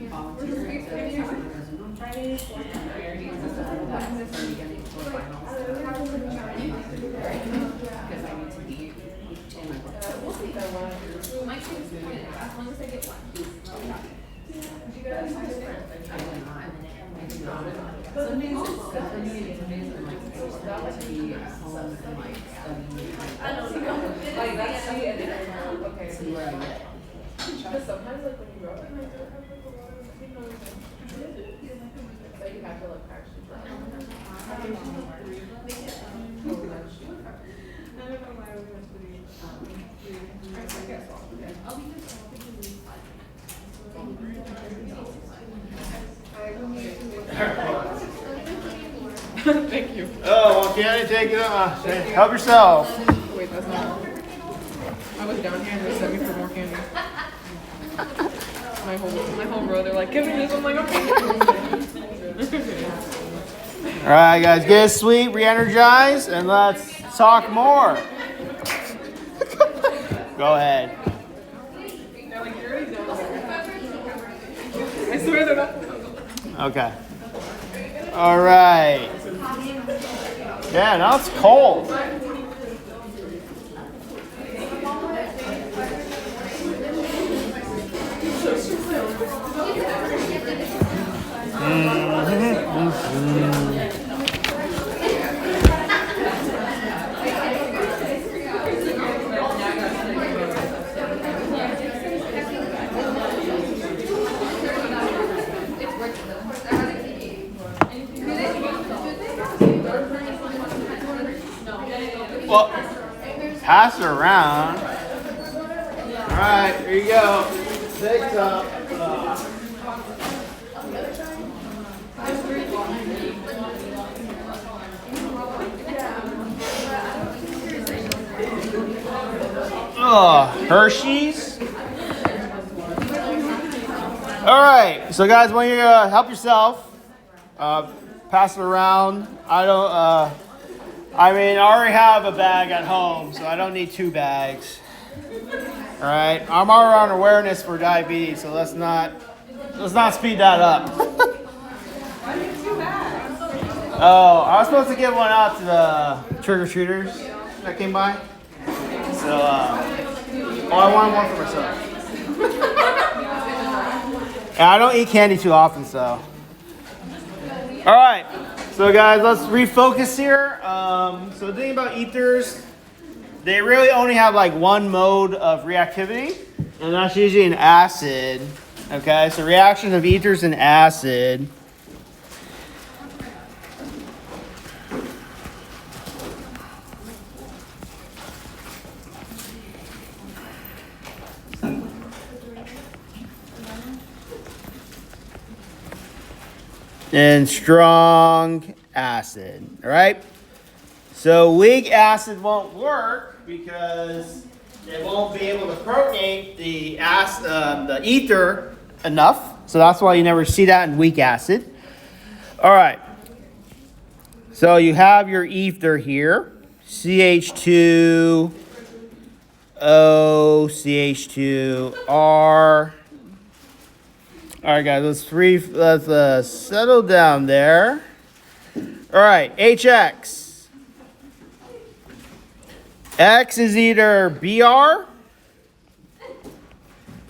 volunteer at the seminars on Fridays, charities and stuff like that, so we get into finals. Because I need to be in my book. Some days it's good for me, and some days I'm like, I just want to be at home and like studying. See where I get. But sometimes, like, when you wrote it, you have to, like, actually draw. I don't know why we went to Thank you. Oh, well, Kenny, take it on. Help yourself. Wait, that's not. I was down here and they sent me for more candy. My whole row, they're like, give me this. I'm like, okay. All right, guys, get a sweet, re-energize, and let's talk more. Go ahead. They're like, you're already down there. I swear they're not. Okay. All right. Yeah, now it's cold. Well, pass it around. All right, here you go. Big cup. Hershey's. All right, so guys, when you help yourself, pass it around. I already have a bag at home, so I don't need 2 bags. All right, I'm already on awareness for diabetes, so let's not speed that up. Oh, I was supposed to give one out to the trick-or-treaters that came by. So, I wanted one for myself. And I don't eat candy too often, so. All right, so guys, let's refocus here. So the thing about ethers, they really only have like one mode of reactivity, and that's usually an acid. Okay, so reaction of ethers and acid. And strong acid, all right? So weak acid won't work because it won't be able to protonate the ether enough. So that's why you never see that in weak acid. All right. So you have your ether here, CH2O, CH2R. All right, guys, let's settle down there. All right, HX. X is either Br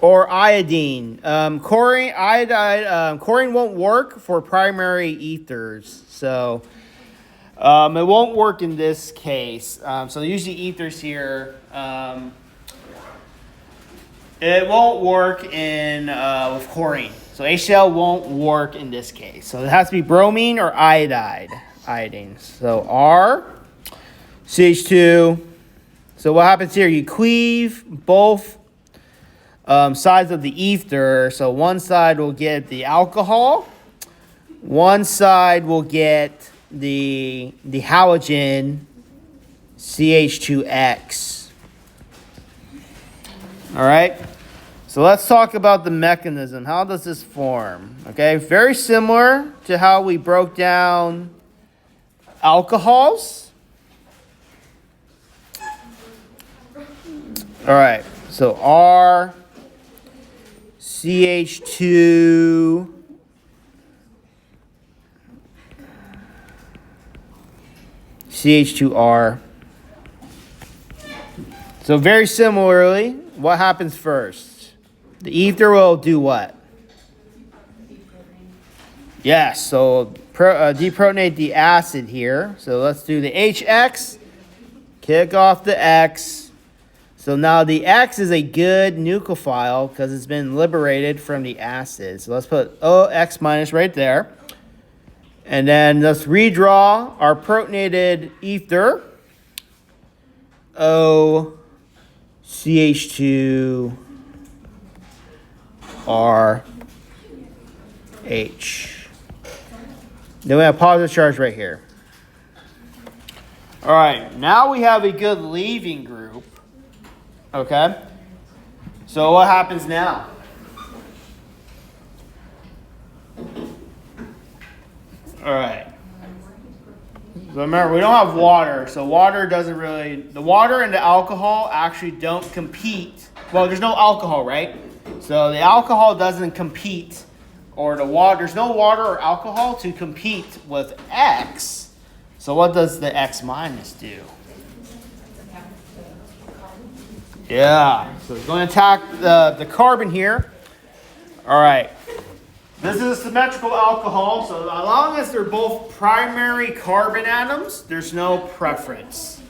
or iodine. Chlorine won't work for primary ethers, so it won't work in this case. So usually ethers here. It won't work in with chlorine. So HCl won't work in this case. So it has to be bromine or iodine. So R, CH2. So what happens here? You cleave both sides of the ether. So one side will get the alcohol. One side will get the halogen, CH2X. All right. So let's talk about the mechanism. How does this form? Okay, very similar to how we broke down alcohols. All right, so R, CH2, CH2R. So very similarly, what happens first? The ether will do what? Yes, so deprotonate the acid here. So let's do the HX, kick off the X. So now the X is a good nucleophile because it's been liberated from the acid. So let's put OX minus right there. And then let's redraw our protonated ether. O CH2 RH. Then we have positive charge right here. All right, now we have a good leaving group. Okay, so what happens now? All right. So remember, we don't have water, so water doesn't really... The water and the alcohol actually don't compete. Well, there's no alcohol, right? So the alcohol doesn't compete, or the water... There's no water or alcohol to compete with X. So what does the X minus do? Yeah, so it's going to attack the carbon here. All right. This is a symmetrical alcohol, so as long as they're both primary carbon atoms, there's no preference.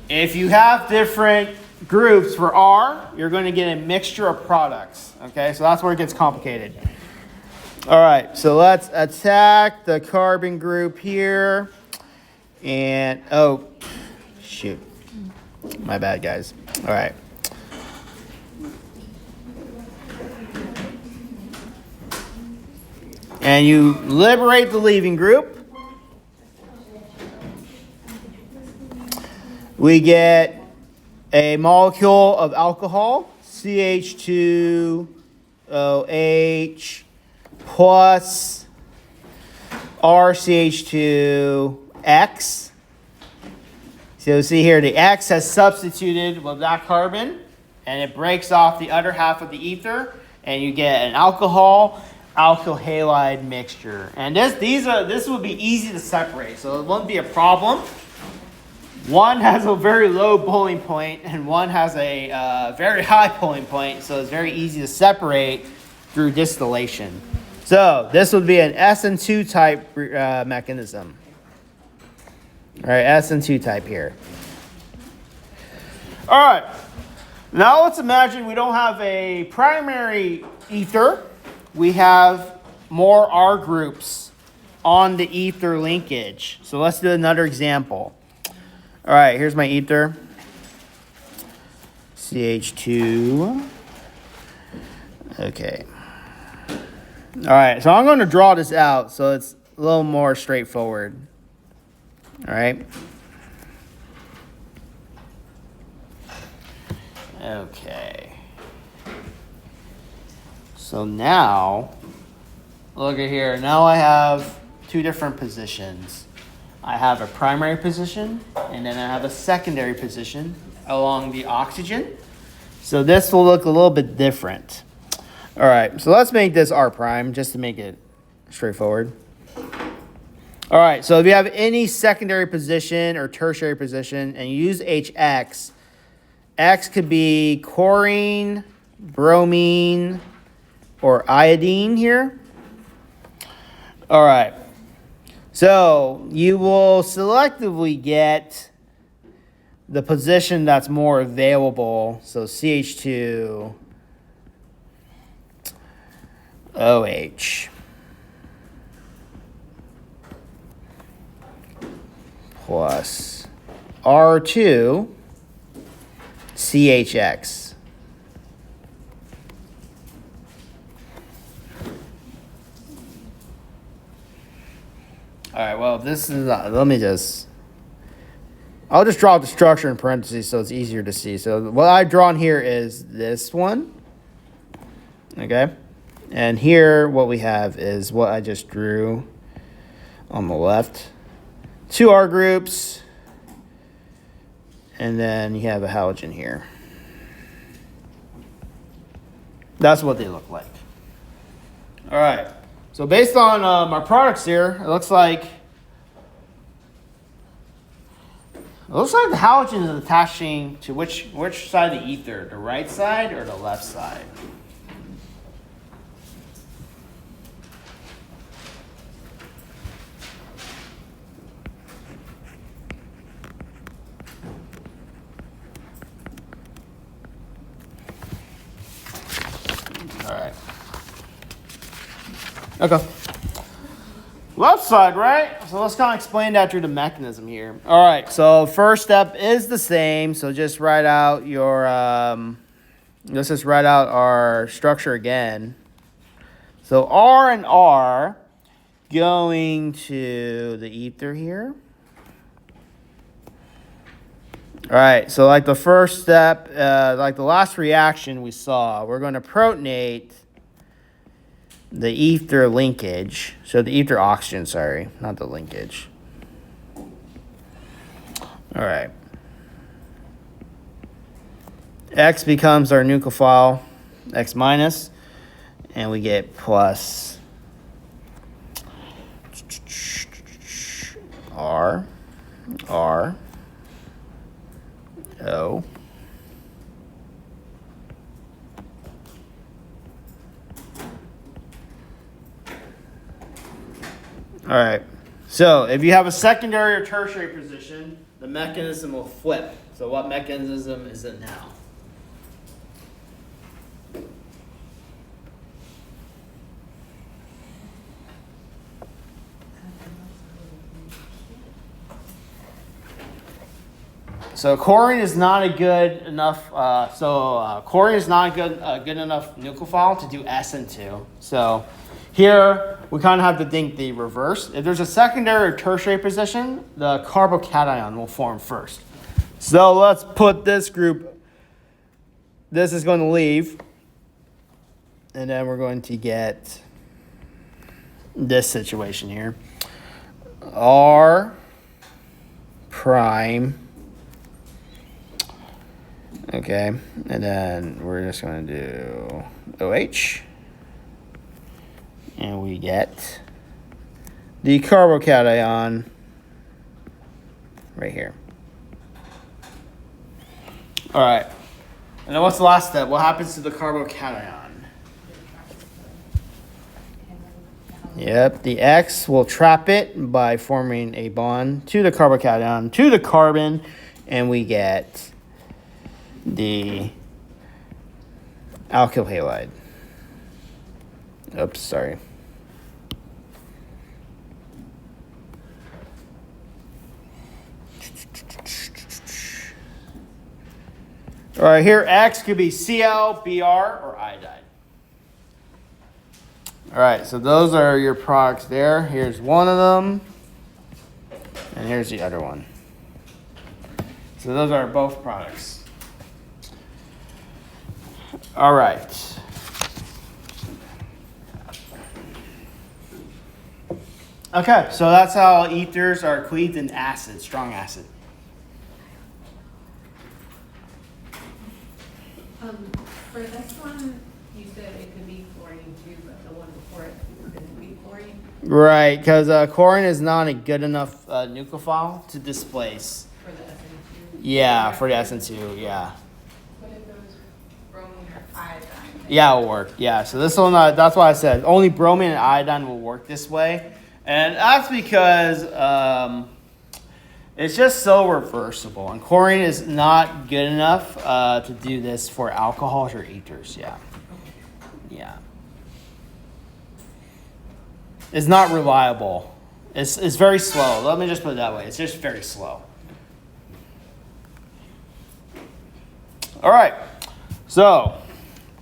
If you have different groups for R, you're going to get a mixture of products. Okay, so that's where it gets complicated. All right, so let's attack the carbon group here. And, oh, shoot. My bad, guys. All right. And you liberate the leaving group. We get a molecule of alcohol, CH2OH plus RCH2X. So see here, the X has substituted with that carbon, and it breaks off the other half of the ether, and you get an alcohol alkyl halide mixture. And this would be easy to separate, so it won't be a problem. One has a very low boiling point, and one has a very high boiling point, so it's very easy to separate through distillation. So this would be an SN2 type mechanism. All right, SN2 type here. All right, now let's imagine we don't have a primary ether. We have more R groups on the ether linkage. So let's do another example. All right, here's my ether. CH2. Okay. All right, so I'm going to draw this out so it's a little more straightforward. All right. Okay. So now, look at here. Now I have two different positions. I have a primary position, and then I have a secondary position along the oxygen. So this will look a little bit different. All right, so let's make this R prime just to make it straightforward. All right, so if you have any secondary position or tertiary position and you use HX, X could be chlorine, bromine, or iodine here. All right, so you will selectively get the position that's more available. So CH2, OH. Plus R2 CHX. All right, well, this is, I'll just draw the structure in parentheses so it's easier to see. So what I've drawn here is this one, okay? And here what we have is what I just drew on the left. 2 R groups, and then you have a halogen here. That's what they look like. All right, so based on my products here, it looks like the halogen is attaching to which side of the ether, the right side or the left side? All right. Okay. Left side, right? So let's kind of explain that through the mechanism here. All right. So first step is the same. So just write out your, let's just write out our structure again. So R and R going to the ether here. All right, so like the first step, like the last reaction we saw, we're going to protonate the ether linkage. So the ether oxygen, sorry, not the linkage. All right. X becomes our nucleophile, X minus, and we get plus R, O. All right. So if you have a secondary or tertiary position, the mechanism will flip. So what mechanism is it now? So chlorine is not a good enough. Chlorine is not a good enough nucleophile to do SN2. So here we kind of have to think the reverse. If there's a secondary or tertiary position, the carbocation will form first. So let's put this group. This is going to leave, and then we're going to get this situation here. R prime. Okay, and then we're just going to do OH. And we get the carbocation right here. All right. And then what's the last step? What happens to the carbocation? Yep, the X will trap it by forming a bond to the carbocation, to the carbon, and we get the alkyl halide. Oops, sorry. All right, here X could be Cl, Br, or iodide. All right, so those are your products there. Here's one of them, and here's the other one. So those are both products. All right. Okay, so that's how ethers are cleaved in acid, strong acid. For this one, you said it could be chlorine too, but the one before it couldn't be chlorine. Right, because chlorine is not a good enough nucleophile to displace. For the SN2? Yeah, for the SN2, yeah. What if it was bromine or iodine? Yeah, it'll work. Yeah, so this will not, that's why I said only bromine and iodine will work this way. And that's because it's just so reversible. And chlorine is not good enough to do this for alcohols or ethers. Yeah. Yeah. It's not reliable. It's very slow. Let me just put it that way. It's just very slow. All right. So,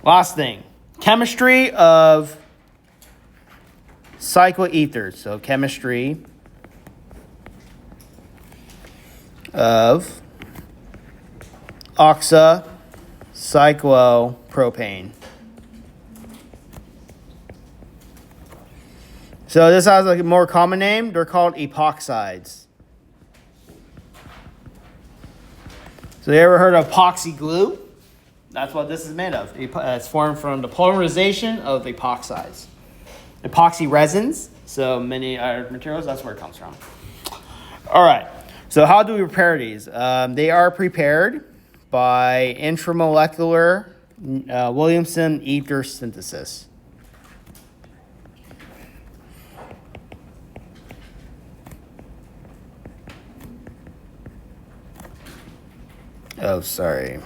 last thing. Chemistry of cyclic ethers. So, chemistry of oxocyclopropane. So this has a more common name. They're called epoxides. So you ever heard of epoxy glue? That's what this is made of. It's formed from the polymerization of epoxides. Epoxy resins. So many other materials. That's where it comes from. All right. So how do we prepare these? They are prepared by intramolecular Williamson Ether Synthesis. Oh, sorry.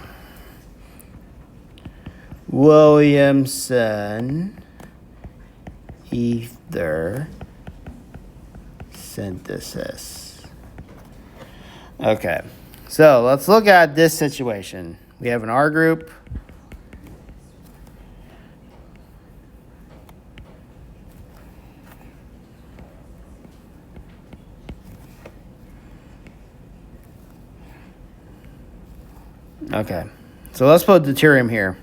Williamson Ether Synthesis. Okay, so let's look at this situation. We have an R group. Okay, so let's put deuterium here.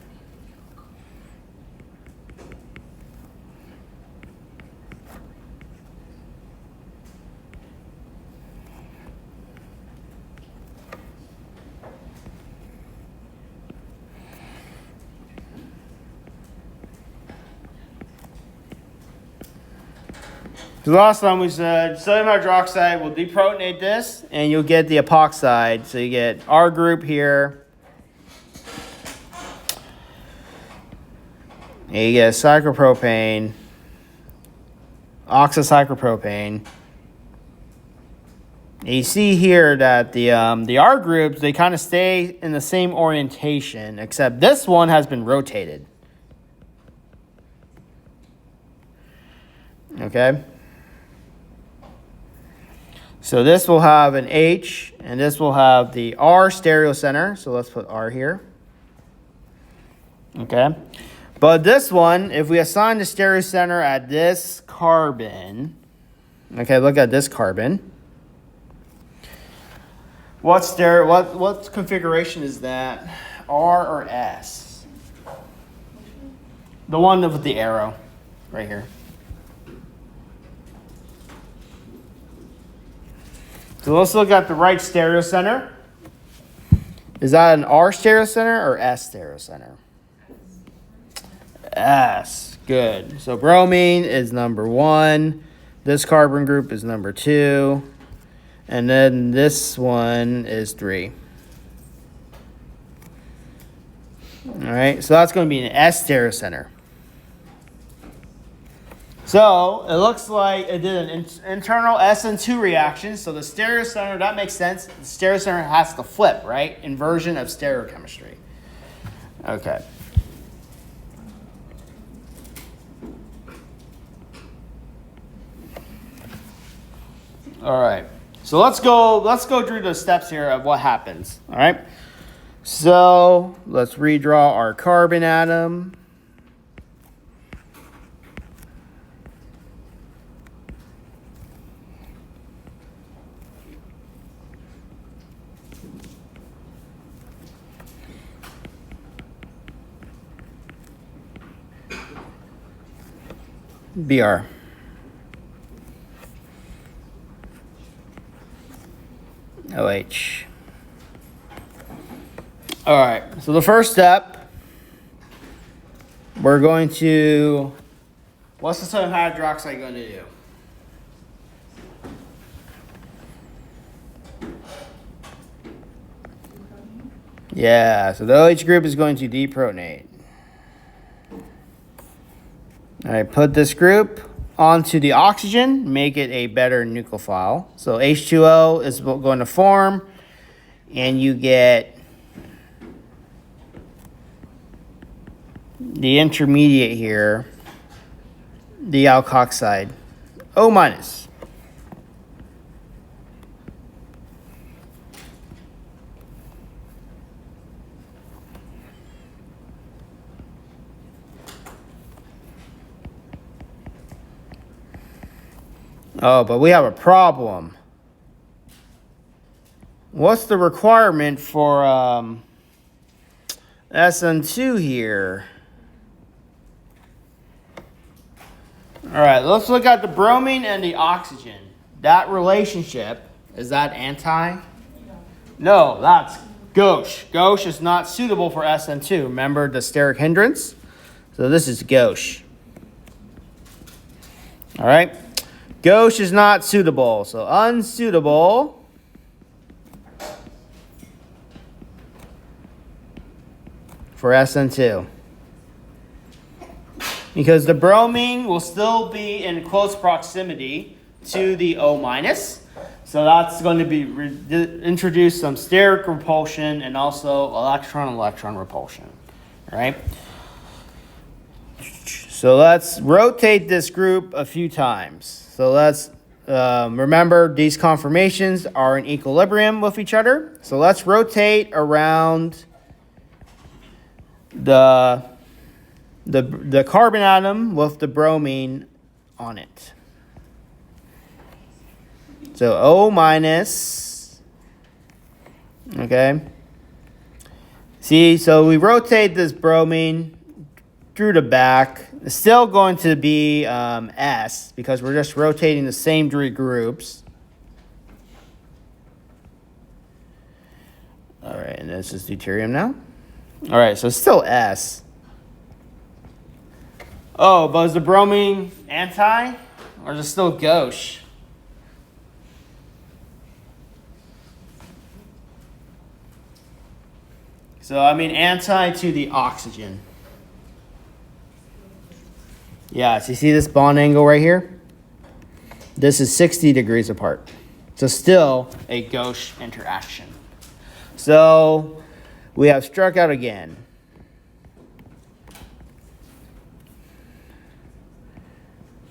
So last time we said sodium hydroxide will deprotonate this, and you'll get the epoxide. So you get R group here. And you get cyclopropane, oxocyclopropane. And you see here that the R groups, they kind of stay in the same orientation, except this one has been rotated. Okay? So this will have an H, and this will have the R stereocenter. So let's put R here. Okay? But this one, if we assign the stereocenter at this carbon, okay, look at this carbon. What configuration is that? R or S? The one with the arrow right here. So let's look at the right stereocenter. Is that an R stereocenter or S stereocenter? S. Good. So bromine is number 1. This carbon group is number 2. And then this one is 3. All right. So that's going to be an S stereocenter. So it looks like it did an internal SN2 reaction. So the stereocenter, that makes sense. The stereocenter has to flip, right? Inversion of stereochemistry. Okay. All right. So let's go through the steps here of what happens. All right. So let's redraw our carbon atom. BR. OH. All right, so the first step, we're going to, what's the sodium hydroxide going to do? Yeah, so the OH group is going to deprotonate. All right, put this group onto the oxygen, make it a better nucleophile. So H2O is going to form, and you get the intermediate here, the alkoxide, O minus. Oh, but we have a problem. What's the requirement for SN2 here? All right, let's look at the bromine and the oxygen. That relationship, is that anti? No, that's gauche. Gauche is not suitable for SN2. Remember the steric hindrance? So this is gauche. All right. Gauche is not suitable, so unsuitable for SN2. Because the bromine will still be in close proximity to the O minus. So that's going to be introduce some steric repulsion and also electron-electron repulsion. All right. So let's rotate this group a few times. So let's remember these conformations are in equilibrium with each other. So let's rotate around the carbon atom with the bromine on it. So O minus, okay. See, so we rotate this bromine through the back. It's still going to be S because we're just rotating the same three groups. All right, and this is deuterium now. All right, so it's still S. Oh, but is the bromine anti or is it still gauche? So I mean anti to the oxygen. Yeah, so you see this bond angle right here? This is 60 degrees apart. So still a gauche interaction. So we have struck out again.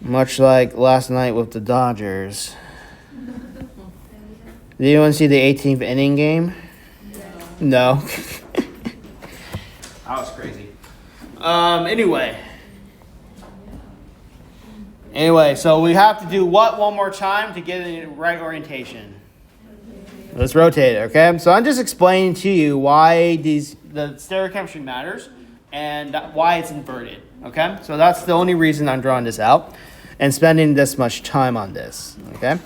Much like last night with the Dodgers. Did anyone see the 18th inning game? No. That was crazy. Anyway, so we have to do what one more time to get in the right orientation? Let's rotate it, okay? So I'm just explaining to you why the stereochemistry matters and why it's inverted, okay? So that's the only reason I'm drawing this out and spending this much time on this, okay?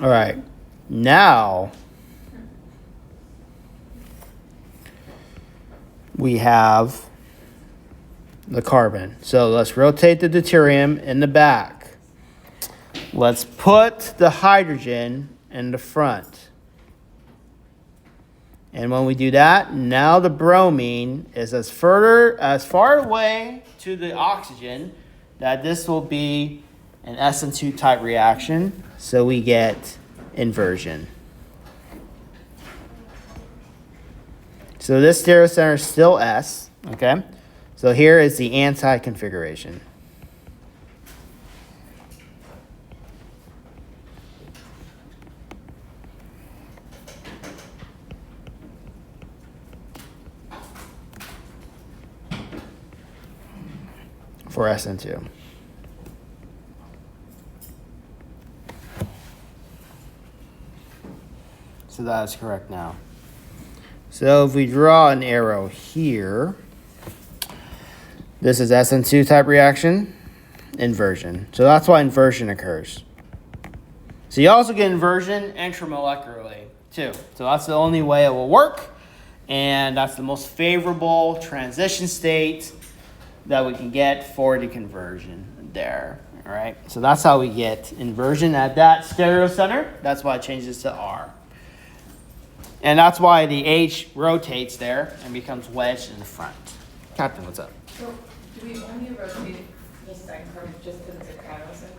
All right, now we have the carbon. So let's rotate the deuterium in the back. Let's put the hydrogen in the front. And when we do that, now the bromine is as far away to the oxygen that this will be an SN2 type reaction. So we get inversion. So this stereocenter is still S, okay? So here is the anti-configuration. For SN2. So that is correct now. So if we draw an arrow here, this is SN2 type reaction. inversion. So that's why inversion occurs. So you also get inversion intramolecularly too. So that's the only way it will work. And that's the most favorable transition state that we can get for the conversion there. All right. So that's how we get inversion at that stereocenter. That's why it changes to R. And that's why the H rotates there and becomes wedged in the front. Captain, what's up? So, do we only rotate the second carbon just because it's a cryocenter?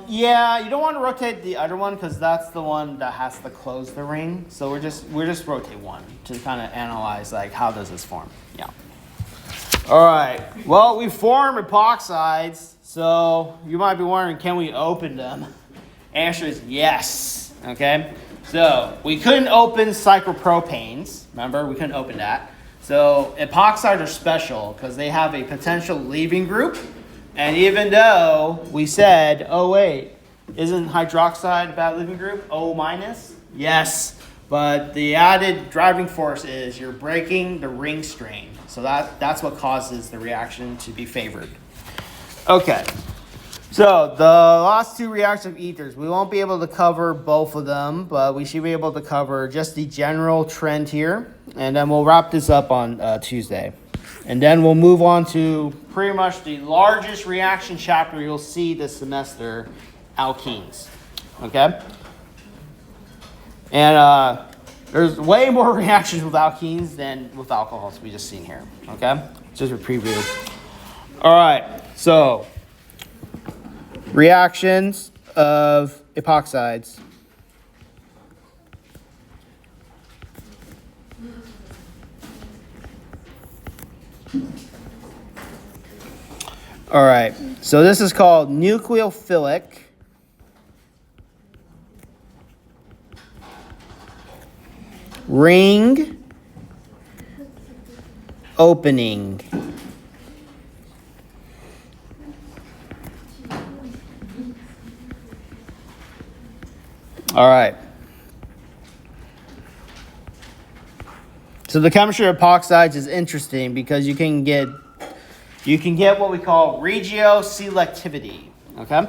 Yeah, you don't want to rotate the other one because that's the one that has to close the ring. So we're just rotate one to kind of analyze like how does this form. Yeah. All right. Well, we form epoxides, so you might be wondering, can we open them? Answer is yes. Okay. So we couldn't open cyclopropanes. Remember, we couldn't open that. So epoxides are special because they have a potential leaving group. And even though we said, oh wait, isn't hydroxide a bad leaving group? O minus? Yes. But the added driving force is you're breaking the ring strain. So that's what causes the reaction to be favored. Okay. So the last two reactive ethers, we won't be able to cover both of them, but we should be able to cover just the general trend here. And then we'll wrap this up on Tuesday. And then we'll move on to pretty much the largest reaction chapter you'll see this semester, alkenes. Okay? And there's way more reactions with alkenes than with alcohols we just seen here. Okay? Just a preview. All right. So reactions of epoxides. All right, so this is called nucleophilic ring opening. All right. So the chemistry of epoxides is interesting because you can get what we call regioselectivity. Okay?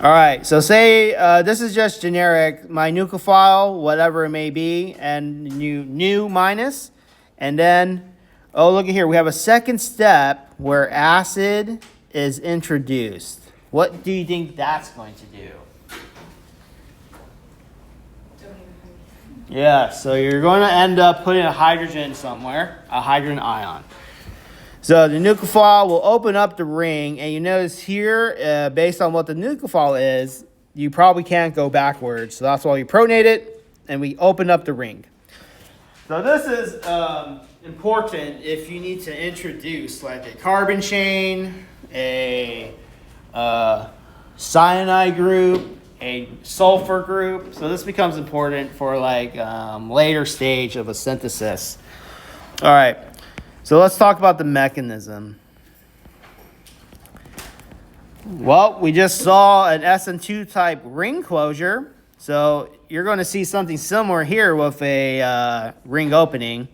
All right. So say this is just generic, my nucleophile, whatever it may be, and nu minus. And then, oh, look at here. We have a second step where acid is introduced. What do you think that's going to do? Yeah, so you're going to end up putting a hydrogen somewhere, a hydrogen ion. So the nucleophile will open up the ring, and you notice here, based on what the nucleophile is, you probably can't go backwards. So that's why we pronate it, and we open up the ring. So this is important if you need to introduce like a carbon chain, a cyanide group, a sulfur group. So this becomes important for like later stage of a synthesis. All right. So let's talk about the mechanism. Well, we just saw an SN2 type ring closure. So you're going to see something similar here with a ring opening.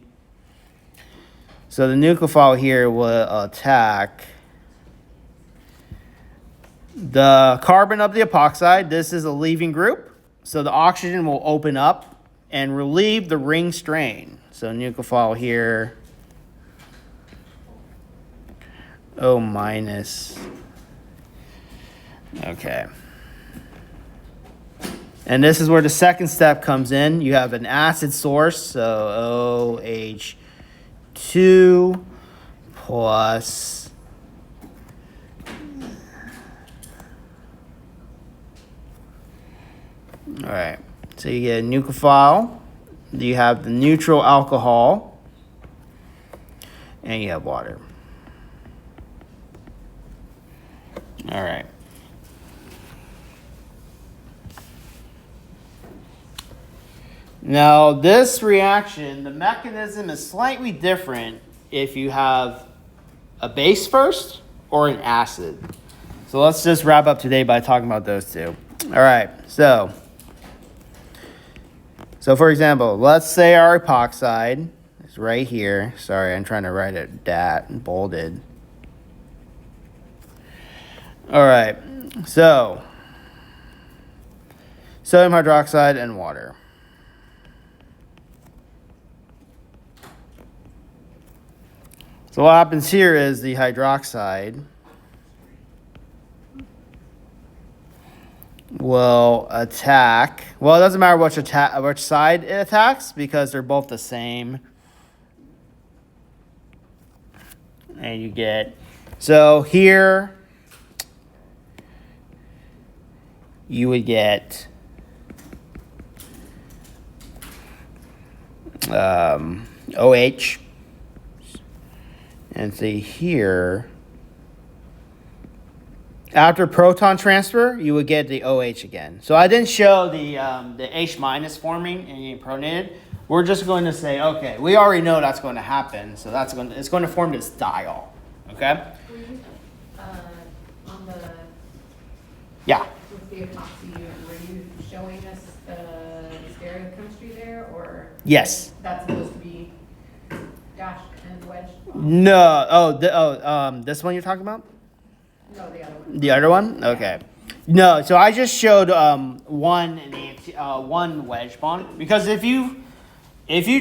So the nucleophile here will attack the carbon of the epoxide. This is a leaving group. So the oxygen will open up and relieve the ring strain. So nucleophile here, O minus. Okay. And this is where the second step comes in. You have an acid source, so OH2 plus all right, so you get a nucleophile, you have the neutral alcohol, and you have water. All right. Now, this reaction, the mechanism is slightly different if you have a base first or an acid. So let's just wrap up today by talking about those two. All right, so for example, let's say our epoxide is right here. Sorry, I'm trying to write it that bolded. All right, so sodium hydroxide and water. So what happens here is the hydroxide will attack. Well, it doesn't matter which side it attacks because they're both the same. And you get, so here you would get OH. And see here, after proton transfer, you would get the OH again. So I didn't show the H minus forming and getting protonated. We're just going to say, okay, we already know that's going to happen. So it's going to form this diol. Okay? Were you, on the, Yeah. with the epoxy, were you showing us the stereochemistry there, or? Yes. That's supposed to be dashed and wedged? No. This one you're talking about? No, the other one. The other one? Okay. No, so I just showed one one wedge bond because if you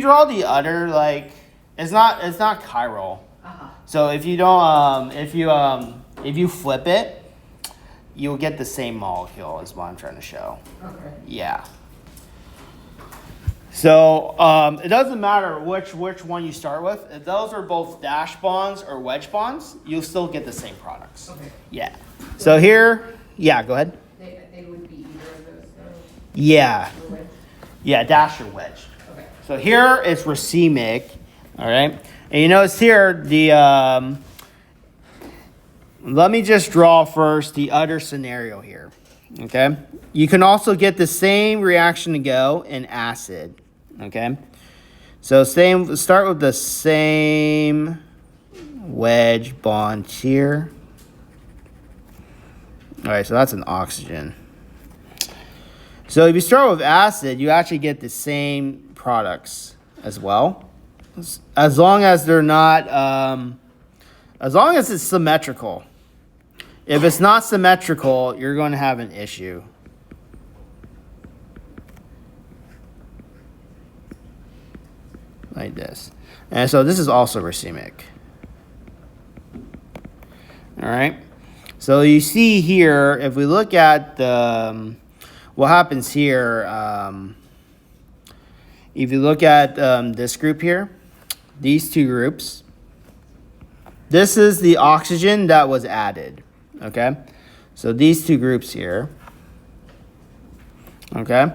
draw the other, like it's not chiral. Uh-huh. So if you don't if you flip it, you'll get the same molecule is what I'm trying to show. Okay. Yeah. So it doesn't matter which one you start with. If those are both dash bonds or wedge bonds, you'll still get the same products. Okay. Yeah. So here, yeah, go ahead. They would be either of those, Yeah. or wedged? Yeah, dash or wedge. Okay. So here it's racemic, all right? And you notice here the, let me just draw first the other scenario here, okay? You can also get the same reaction to go in acid, okay? So start with the same wedge bond here. All right, so that's an oxygen. So if you start with acid, you actually get the same products as well, as long as they're not, as long as it's symmetrical. If it's not symmetrical, you're going to have an issue. Like this. And so this is also racemic. All right. So you see here, if we look at the, what happens here, if you look at this group here, these two groups, this is the oxygen that was added, okay? So these two groups here, okay?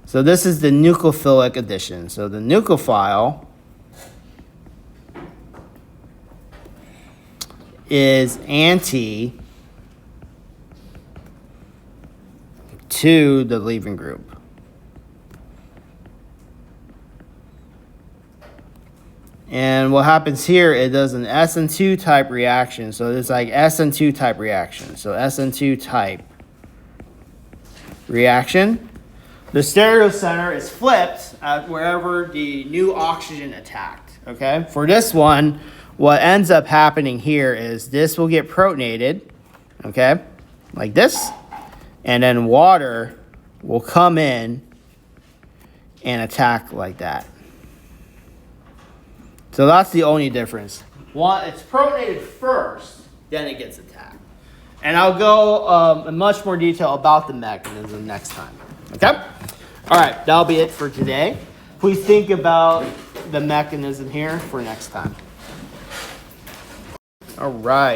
So this is the nucleophilic addition. So the nucleophile is anti to the leaving group. And what happens here, it does an SN2 type reaction. So it's like SN2 type reaction. So SN2 type reaction. The stereocenter is flipped at wherever the new oxygen attacked. Okay? For this one, what ends up happening here is this will get protonated, okay, like this. And then water will come in and attack like that. So that's the only difference. One, it's protonated first, then it gets attacked. And I'll go in much more detail about the mechanism next time. Okay? All right, that'll be it for today. Please think about the mechanism here for next time. All right.